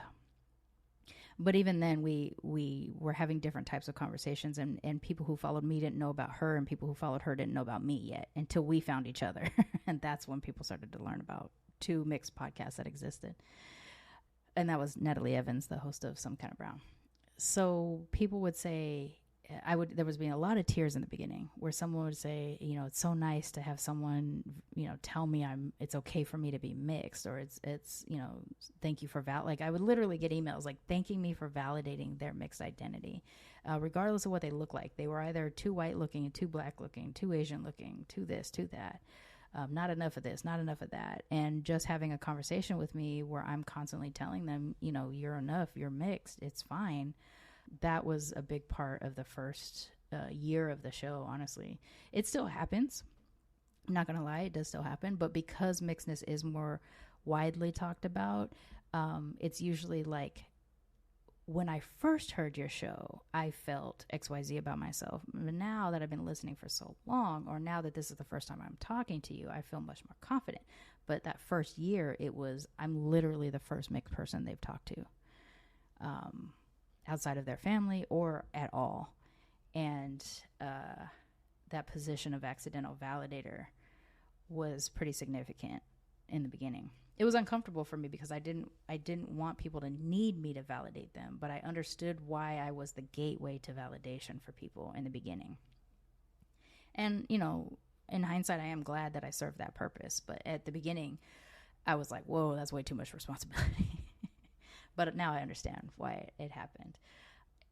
But even then, we were having different types of conversations, and people who followed me didn't know about her, and people who followed her didn't know about me yet until we found each other. And that's when people started to learn about two mixed podcasts that existed. And that was Natalie Evans, the host of Some Kind of Brown. So people would say, there was being a lot of tears in the beginning where someone would say, it's so nice to have someone, tell me it's okay for me to be mixed, or it's, thank you for like I would literally get emails like thanking me for validating their mixed identity, regardless of what they look like. They were either too white looking, too black looking, too Asian looking, too this, too that. Not enough of this, not enough of that. And just having a conversation with me where I'm constantly telling them, you're enough, you're mixed, it's fine. That was a big part of the first year of the show, honestly. It still happens. I'm not going to lie, it does still happen. But because mixedness is more widely talked about, it's usually like when I first heard your show, I felt XYZ about myself. But now that I've been listening for so long, or now that this is the first time I'm talking to you, I feel much more confident. But that first year, I'm literally the first mixed person they've talked to, outside of their family or at all. And that position of accidental validator was pretty significant in the beginning. It was uncomfortable for me because I didn't want people to need me to validate them, but I understood why I was the gateway to validation for people in the beginning. And, you know, in hindsight, I am glad that I served that purpose. But at the beginning, I was like, whoa, that's way too much responsibility. But now I understand why it happened.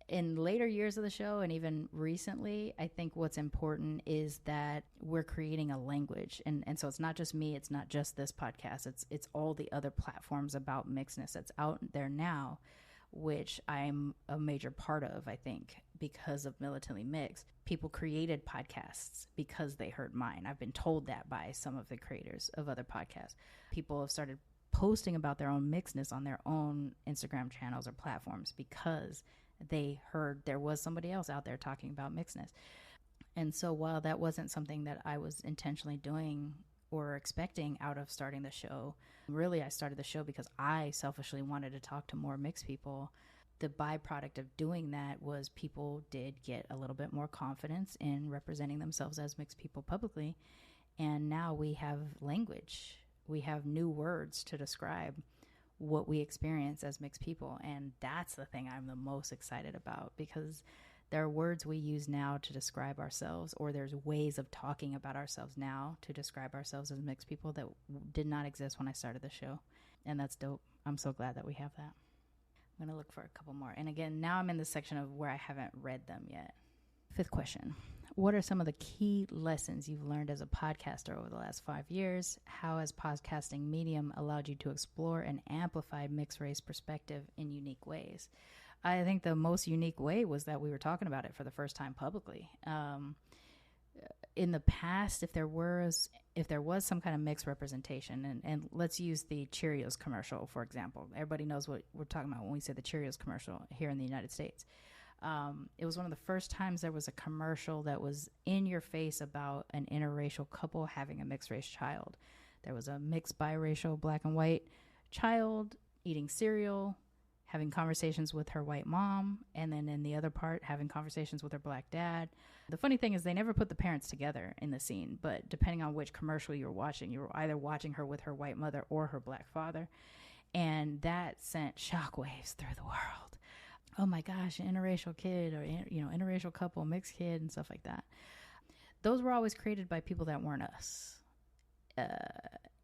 In later years of the show, and even recently, I think what's important is that we're creating a language. And so it's not just me, it's not just this podcast, it's all the other platforms about mixedness that's out there now, which I'm a major part of, I think, because of Militantly Mixed. People created podcasts because they heard mine. I've been told that by some of the creators of other podcasts. People have started posting about their own mixedness on their own Instagram channels or platforms because they heard there was somebody else out there talking about mixedness. And so while that wasn't something that I was intentionally doing or expecting out of starting the show, really I started the show because I selfishly wanted to talk to more mixed people. The byproduct of doing that was people did get a little bit more confidence in representing themselves as mixed people publicly. And now we have language. We have new words to describe what we experience as mixed people. And that's the thing I'm the most excited about, because there are words we use now to describe ourselves, or there's ways of talking about ourselves now to describe ourselves as mixed people that did not exist when I started the show. And that's dope. I'm so glad that we have that. I'm going to look for a couple more. And again, now I'm in the section of where I haven't read them yet. Fifth question. What are some of the key lessons you've learned as a podcaster over the last 5 years? How has podcasting medium allowed you to explore and amplify mixed race perspective in unique ways? I think the most unique way was that we were talking about it for the first time publicly. In the past, if there was some kind of mixed representation, and let's use the Cheerios commercial, for example. Everybody knows what we're talking about when we say the Cheerios commercial here in the United States. It was one of the first times there was a commercial that was in your face about an interracial couple having a mixed race child. There was a mixed biracial black and white child eating cereal, having conversations with her white mom, and then in the other part, having conversations with her black dad. The funny thing is they never put the parents together in the scene, but depending on which commercial you were either watching her with her white mother or her black father. And that sent shockwaves through the world. Oh my gosh, an interracial kid, or, you know, interracial couple, mixed kid, and stuff like that. Those were always created by people that weren't us.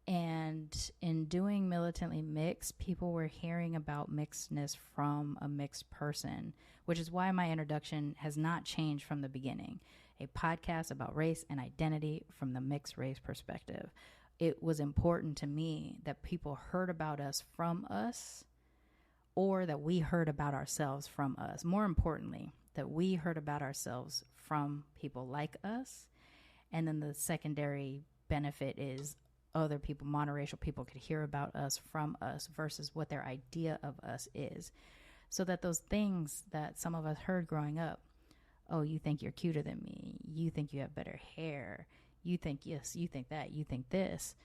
And in doing Militantly Mixed, people were hearing about mixedness from a mixed person, which is why my introduction has not changed from the beginning. A podcast about race and identity from the mixed race perspective. It was important to me that people heard about us from us, or that we heard about ourselves from us. More importantly, that we heard about ourselves from people like us. And then the secondary benefit is other people, monoracial people, could hear about us from us versus what their idea of us is. So that those things that some of us heard growing up, oh, you think you're cuter than me, you think you have better hair, you think yes, you think that, you think this.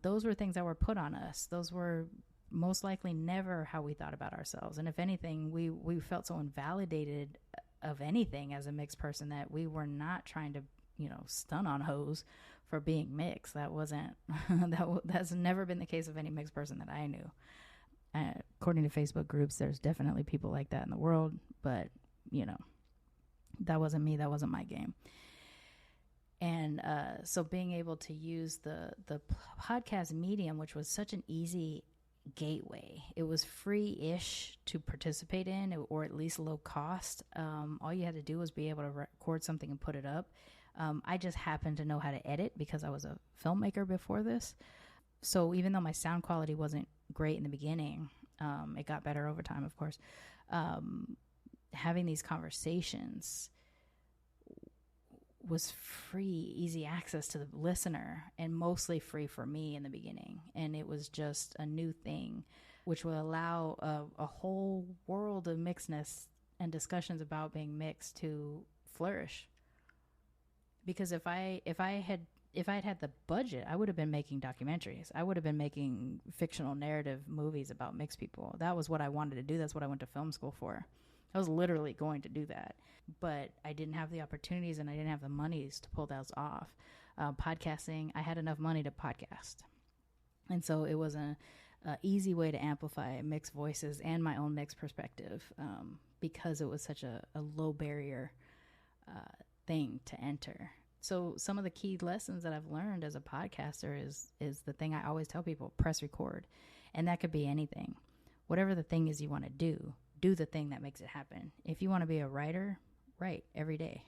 Those were things that were put on us. Those were most likely never how we thought about ourselves. And if anything, we felt so invalidated of anything as a mixed person that we were not trying to, you know, stun on hoes for being mixed. That wasn't, that's never been the case of any mixed person that I knew. According to Facebook groups, there's definitely people like that in the world, but, you know, that wasn't me. That wasn't my game. And so being able to use the podcast medium, which was such an easy gateway, it was free-ish to participate in, or at least low cost. All you had to do was be able to record something and put it up. I just happened to know how to edit because I was a filmmaker before this. So even though my sound quality wasn't great in the beginning, it got better over time, of course. Having these conversations was free, easy access to the listener, and mostly free for me in the beginning. And it was just a new thing which will allow a whole world of mixedness and discussions about being mixed to flourish. Because if I had the budget, I would have been making documentaries. I would have been making fictional narrative movies about mixed people. That was what I wanted to do. That's what I went to film school for. I was literally going to do that. But I didn't have the opportunities and I didn't have the monies to pull those off. Podcasting, I had enough money to podcast. And so it was an easy way to amplify mixed voices and my own mixed perspective, because it was such a low barrier thing to enter. So some of the key lessons that I've learned as a podcaster is the thing I always tell people: press record. And that could be anything. Whatever the thing is you want to do the thing that makes it happen. If you want to be a writer, write every day.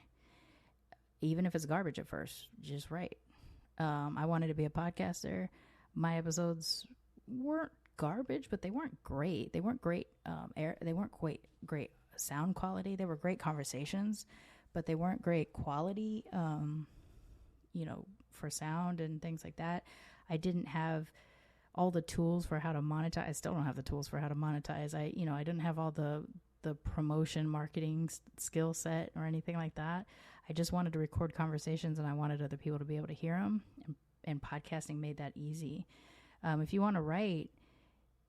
Even if it's garbage at first, just write. I wanted to be a podcaster. My episodes weren't garbage, but they weren't great. They weren't great they weren't quite great sound quality. They were great conversations, but they weren't great quality, for sound and things like that. I didn't have all the tools for how to monetize. I still don't have the tools for how to monetize. I didn't have all the promotion marketing skill set or anything like that. I just wanted to record conversations and I wanted other people to be able to hear them. And podcasting made that easy. If you want to write,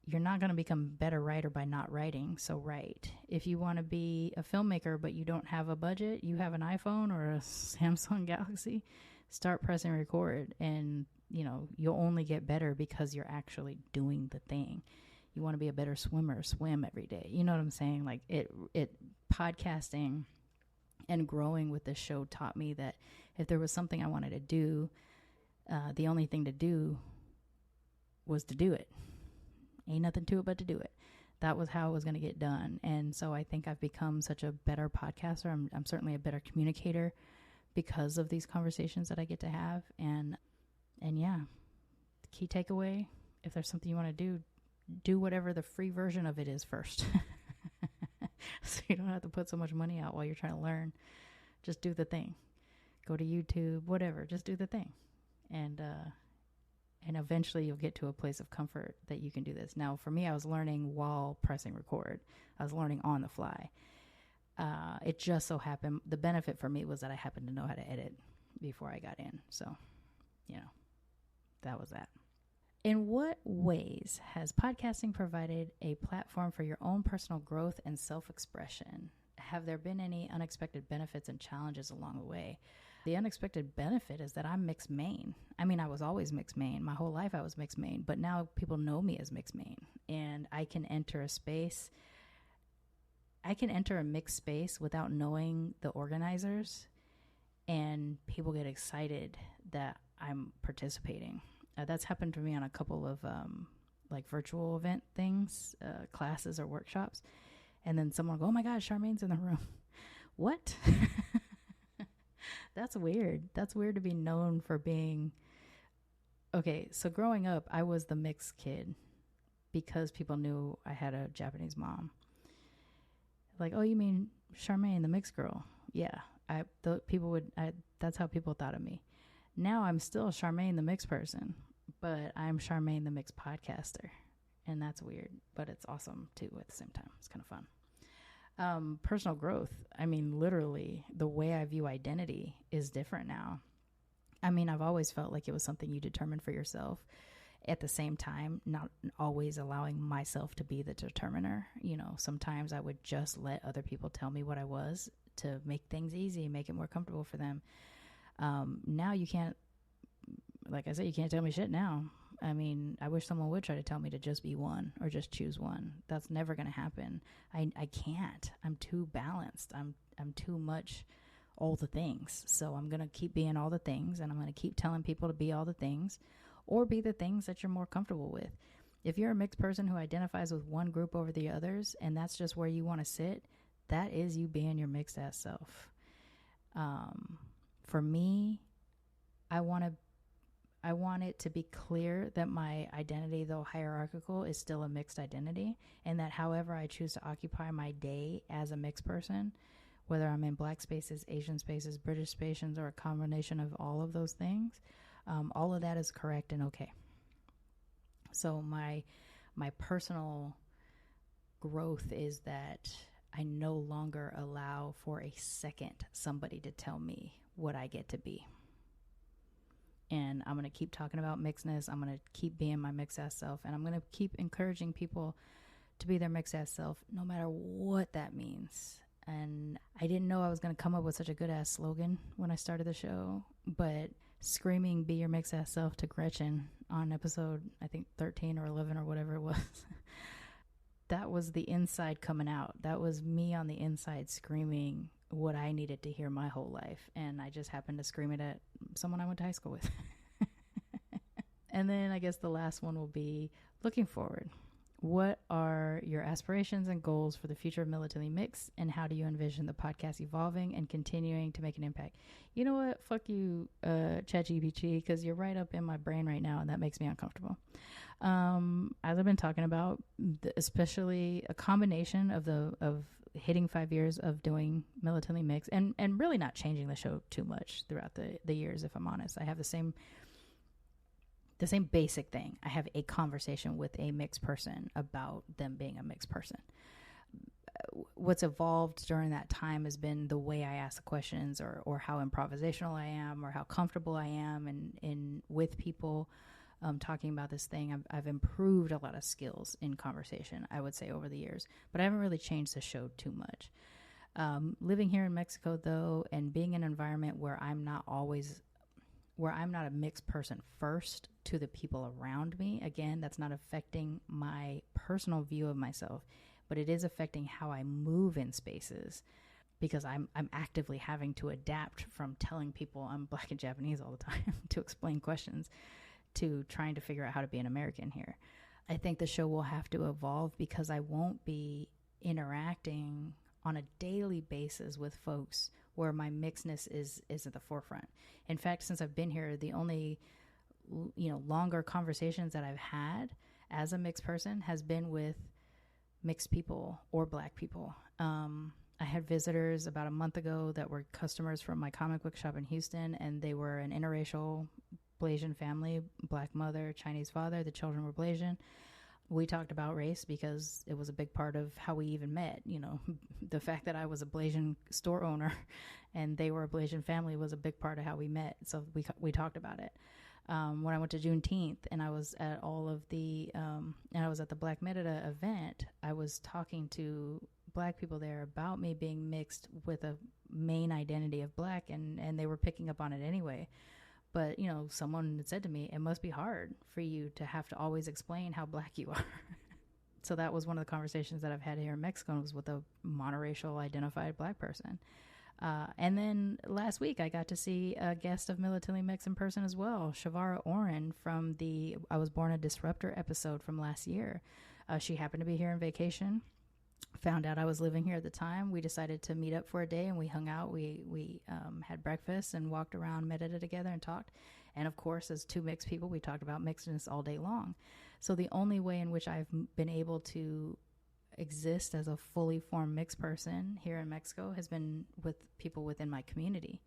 you're not going to become a better writer by not writing. So write. If you want to be a filmmaker, but you don't have a budget, you have an iPhone or a Samsung Galaxy, start pressing record, and you'll only get better because you're actually doing the thing. You want to be a better swimmer, swim every day. You know what I'm saying? Like podcasting and growing with this show taught me that if there was something I wanted to do, the only thing to do was to do it. Ain't nothing to it but to do it. That was how it was going to get done. And so I think I've become such a better podcaster. I'm certainly a better communicator because of these conversations that I get to have. And yeah, the key takeaway, if there's something you want to do whatever the free version of it is first. So you don't have to put so much money out while you're trying to learn. Just do the thing. Go to YouTube, whatever. Just do the thing. And eventually you'll get to a place of comfort that you can do this. Now, for me, I was learning while pressing record. I was learning on the fly. It just so happened, the benefit for me was that I happened to know how to edit before I got in. So, that was that. In what ways has podcasting provided a platform for your own personal growth and self-expression? Have there been any unexpected benefits and challenges along the way? The unexpected benefit is that I'm mixed main. I mean, I was always mixed main. My whole life I was mixed main, but now people know me as mixed main, and I can enter a space. I can enter a mixed space without knowing the organizers, and people get excited that I'm participating. That's happened to me on a couple of virtual event things, classes or workshops. And then someone will go, "Oh my God, Sharmane's in the room." What? That's weird. That's weird to be known for being. Okay, so growing up, I was the mixed kid because people knew I had a Japanese mom. Like, "Oh, you mean Sharmane, the mixed girl?" Yeah, that's how people thought of me. Now I'm still Sharmane, the mixed person, but I'm Sharmane, the mixed podcaster. And that's weird, but it's awesome too at the same time. It's kind of fun. Personal growth. I mean, literally, the way I view identity is different now. I mean, I've always felt like it was something you determined for yourself. At the same time, not always allowing myself to be the determiner. Sometimes I would just let other people tell me what I was to make things easy, make it more comfortable for them. Now you can't, like I said, you can't tell me shit now. I mean, I wish someone would try to tell me to just be one or just choose one. That's never going to happen. I can't. I'm too balanced. I'm too much all the things. So I'm going to keep being all the things, and I'm going to keep telling people to be all the things or be the things that you're more comfortable with. If you're a mixed person who identifies with one group over the others, and that's just where you want to sit, that is you being your mixed ass self. For me, I want it to be clear that my identity, though hierarchical, is still a mixed identity, and that however I choose to occupy my day as a mixed person, whether I'm in Black spaces, Asian spaces, British spaces, or a combination of all of those things, all of that is correct and okay. So my my personal growth is that I no longer allow for a second somebody to tell me what I get to be. And I'm going to keep talking about mixedness. I'm going to keep being my mixed ass self. And I'm going to keep encouraging people to be their mixed ass self, no matter what that means. And I didn't know I was going to come up with such a good ass slogan when I started the show. But screaming, be your mixed ass self to Gretchen on episode, I think 13 or 11 or whatever it was. That was the inside coming out. That was me on the inside screaming what I needed to hear my whole life. And I just happened to scream it at someone I went to high school with. And then I guess the last one will be looking forward. What are your aspirations and goals for the future of Militantly Mixed, and how do you envision the podcast evolving and continuing to make an impact? You know what? Fuck you, ChatGPT, because you're right up in my brain right now, and that makes me uncomfortable. As I've been talking about, especially a combination of hitting 5 years of doing Militantly Mixed, and really not changing the show too much throughout the years, if I'm honest. I have the same basic thing. I have a conversation with a mixed person about them being a mixed person. What's evolved during that time has been the way I ask the questions, or how improvisational I am, or how comfortable I am in with people talking about this thing. I've improved a lot of skills in conversation, I would say, over the years, but I haven't really changed the show too much. Living here in Mexico, though, and being in an environment where I'm not a mixed person first to the people around me. Again, that's not affecting my personal view of myself, but it is affecting how I move in spaces, because I'm actively having to adapt from telling people I'm Black and Japanese all the time to explain questions, to trying to figure out how to be an American here. I think the show will have to evolve, because I won't be interacting on a daily basis with folks where my mixedness is at the forefront. In fact, since I've been here, the only longer conversations that I've had as a mixed person has been with mixed people or Black people. I had visitors about a month ago that were customers from my comic book shop in Houston, and they were an interracial Blasian family, Black mother, Chinese father. The children were Blasian. We talked about race because it was a big part of how we even met. The fact that I was a Blasian store owner and they were a Blasian family was a big part of how we met. So we talked about it. When I went to Juneteenth and I was at and I was at the Black Merida event, I was talking to Black people there about me being mixed with a main identity of Black, and they were picking up on it anyway. But, someone had said to me, it must be hard for you to have to always explain how Black you are. So that was one of the conversations that I've had here in Mexico, was with a monoracial identified Black person. And then last week I got to see a guest of Militantly Mixed in person as well, Shavara Oren from the I Was Born a Disruptor episode from last year. She happened to be here on vacation. Found out I was living here at the time. We decided to meet up for a day, and we hung out. We had breakfast and walked around Merida together and talked. And of course, as two mixed people, we talked about mixedness all day long. So the only way in which I've been able to exist as a fully formed mixed person here in Mexico has been with people within my community.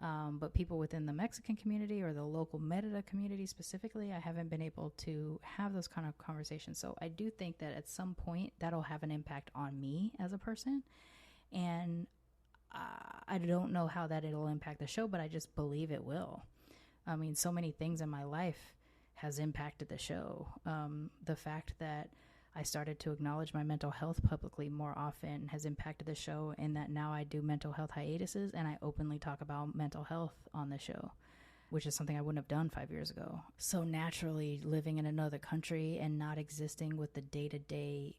But people within the Mexican community or the local Merida community specifically, I haven't been able to have those kind of conversations. So I do think that at some point that'll have an impact on me as a person. And I don't know how that it'll impact the show, but I just believe it will. I mean, so many things in my life has impacted the show. The fact that I started to acknowledge my mental health publicly more often has impacted the show, in that now I do mental health hiatuses and I openly talk about mental health on the show, which is something I wouldn't have done 5 years ago. So naturally, living in another country and not existing with the day-to-day,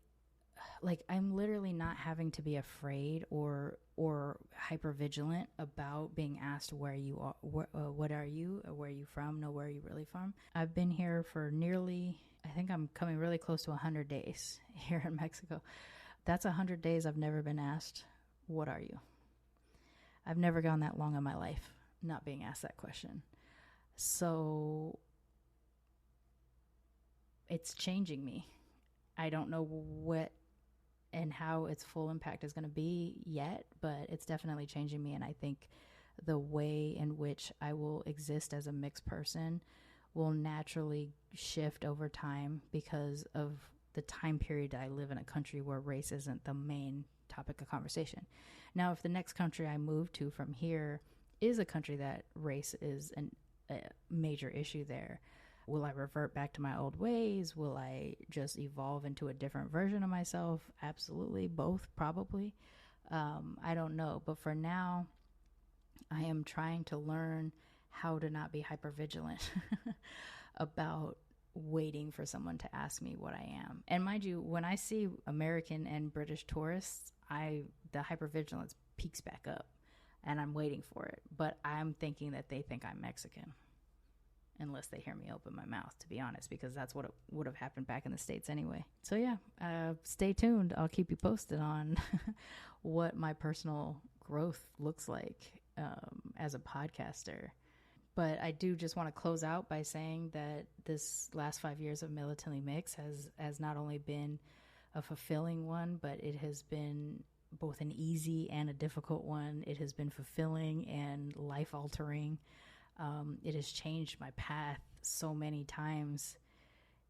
like I'm literally not having to be afraid or hyper vigilant about being asked where you are, what are you, or where are you from, no, where are you really from. I've been here for I think I'm coming really close to 100 days here in Mexico. That's 100 days I've never been asked, what are you? I've never gone that long in my life not being asked that question. So it's changing me. I don't know what and how its full impact is going to be yet, but it's definitely changing me. And I think the way in which I will exist as a mixed person will naturally shift over time because of the time period that I live in a country where race isn't the main topic of conversation. Now, if the next country I move to from here is a country that race is a major issue there, will I revert back to my old ways? Will I just evolve into a different version of myself? Absolutely. Both, probably. I don't know. But for now, I am trying to learn how to not be hypervigilant about waiting for someone to ask me what I am. And mind you, when I see American and British tourists, the hypervigilance peaks back up and I'm waiting for it. But I'm thinking that they think I'm Mexican. Unless they hear me open my mouth, to be honest, because that's what would have happened back in the States anyway. So yeah, stay tuned. I'll keep you posted on what my personal growth looks like as a podcaster. But I do just want to close out by saying that this last 5 years of Militantly Mixed has not only been a fulfilling one, but it has been both an easy and a difficult one. It has been fulfilling and life-altering. It has changed my path so many times,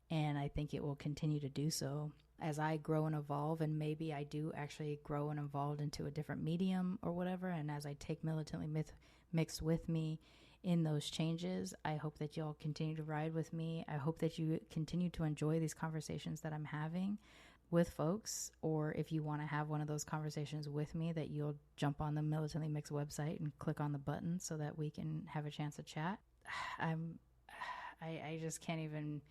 and I think it will continue to do so as I grow and evolve, and maybe I do actually grow and evolve into a different medium or whatever, and as I take Militantly Mixed with me in those changes, I hope that you'll continue to ride with me. I hope that you continue to enjoy these conversations that I'm having with folks, or if you want to have one of those conversations with me, that you'll jump on the Militantly Mixed website and click on the button so that we can have a chance to chat. I just can't even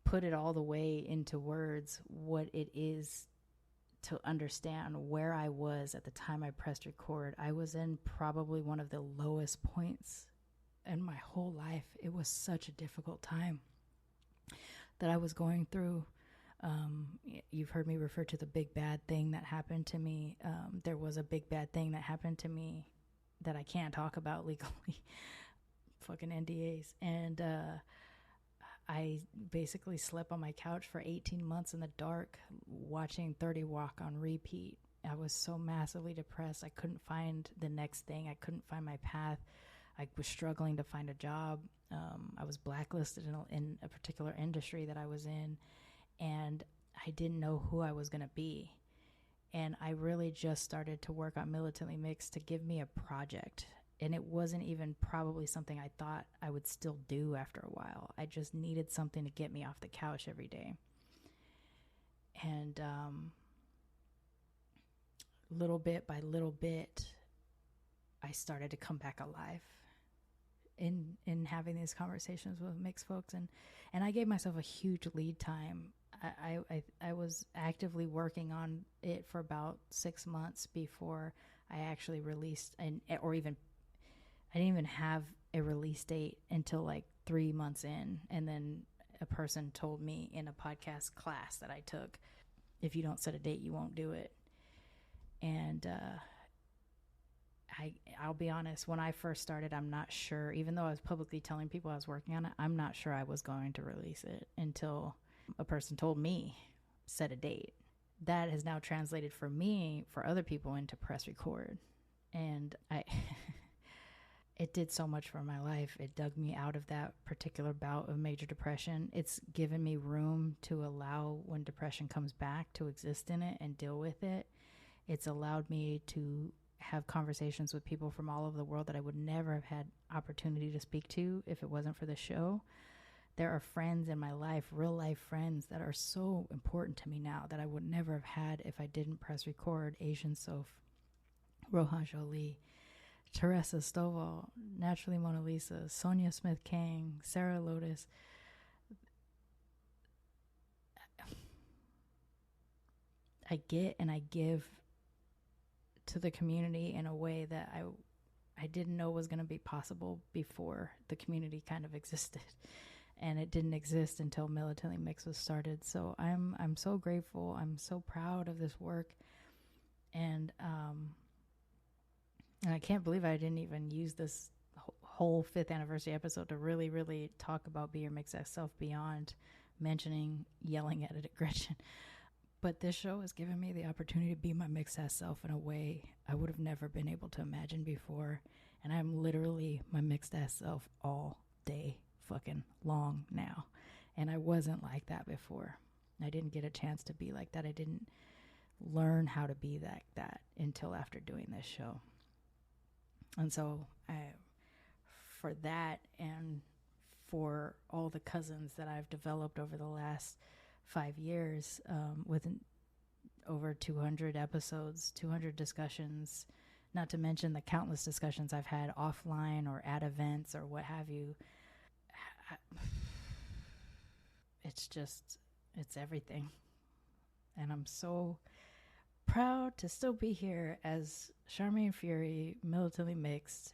put it all the way into words what it is to understand where I was at the time I pressed record. I was in probably one of the lowest points in my whole life. It was such a difficult time that I was going through. You've heard me refer to the big bad thing that happened to me. There was a big bad thing that happened to me that I can't talk about legally. Fucking NDAs. And I basically slept on my couch for 18 months in the dark watching 30 Rock on repeat. I was so massively depressed. I couldn't find the next thing. I couldn't find my path. I was struggling to find a job. I was blacklisted in a particular industry that I was in, and I didn't know who I was going to be. And I really just started to work on Militantly Mixed to give me a project. And it wasn't even probably something I thought I would still do after a while. I just needed something to get me off the couch every day. And little bit by little bit, I started to come back alive in having these conversations with mixed folks. And I gave myself a huge lead time. I was actively working on it for about 6 months before I actually released, I didn't even have a release date until like 3 months in. And then a person told me in a podcast class that I took, if you don't set a date, you won't do it. And I'll be honest, when I first started, I'm not sure, even though I was publicly telling people I was working on it, I'm not sure I was going to release it until a person told me, set a date. That has now translated for me, for other people, into press record. And it did so much for my life. It dug me out of that particular bout of major depression. It's given me room to allow, when depression comes back, to exist in it and deal with it. It's allowed me to have conversations with people from all over the world that I would never have had opportunity to speak to if it wasn't for the show. There are friends in my life, real life friends, that are so important to me now that I would never have had if I didn't press record. Asian Soph, Rohan Jolie, Teresa Stovall, Naturally Mona Lisa, Sonia Smith Kang, Sarah Lotus. I get and I give to the community in a way that I didn't know was going to be possible before the community kind of existed. And it didn't exist until Militantly Mixed was started. So I'm so grateful. I'm so proud of this work. And I can't believe I didn't even use this whole 5th anniversary episode to really, really talk about Be Your Mixed Ass Self beyond mentioning yelling at it at Gretchen. But this show has given me the opportunity to be my mixed ass self in a way I would have never been able to imagine before. And I'm literally my mixed ass self all day fucking long now. And I wasn't like that before. I didn't get a chance to be like that. I didn't learn how to be like that until after doing this show. And so for that, and for all the cousins that I've developed over the last 5 years, with over 200 episodes, 200 discussions, not to mention the countless discussions I've had offline or at events or what have you. It's everything. And I'm so proud to still be here as Sharmane Fury, Militantly Mixed,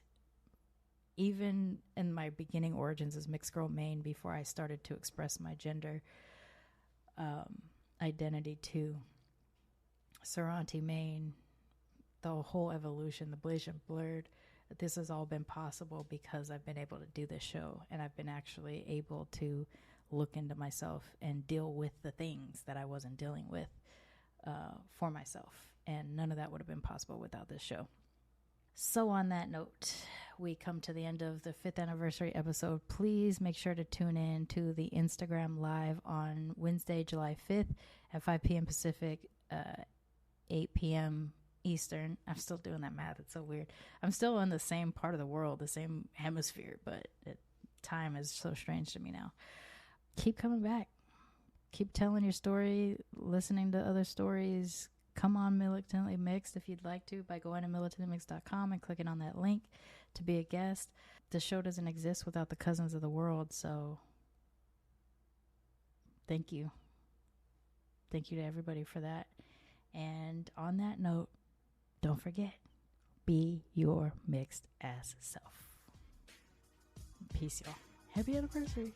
even in my beginning origins as mixed girl main, before I started to express my gender identity to Sorority main, the whole evolution, the Blasian blurred. This has all been possible because I've been able to do this show, and I've been actually able to look into myself and deal with the things that I wasn't dealing with for myself. And none of that would have been possible without this show. So on that note, we come to the end of the 5th anniversary episode. Please make sure to tune in to the Instagram live on Wednesday, July 5th at 5 p.m. Pacific, 8 p.m. Eastern. I'm still doing that math. It's so weird. I'm still in the same part of the world, the same hemisphere, but time is so strange to me now. Keep coming back. Keep telling your story, listening to other stories. Come on Militantly Mixed if you'd like to by going to militantlymixed.com and clicking on that link to be a guest. The show doesn't exist without the cousins of the world, so thank you. Thank you to everybody for that. And on that note, don't forget, be your mixed ass self. Peace, y'all. Happy anniversary.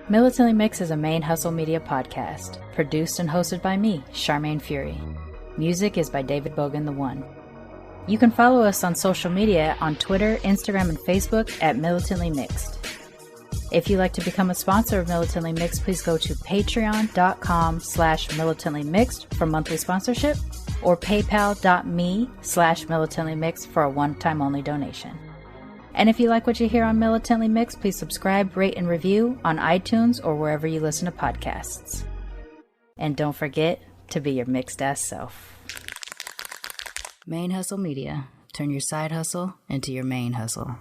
Militantly Mixed is a Main Hustle Media podcast, produced and hosted by me, Sharmane Fury. Music is by David Bogan the One. You can follow us on social media on Twitter, Instagram, and Facebook at Militantly Mixed. If you'd like to become a sponsor of Militantly Mixed, please go to patreon.com/militantlymixed for monthly sponsorship, or paypal.me/militantlymixed for a one-time only donation. And if you like what you hear on Militantly Mixed, please subscribe, rate, and review on iTunes or wherever you listen to podcasts. And don't forget to be your mixed ass self. Main Hustle Media. Turn your side hustle into your main hustle.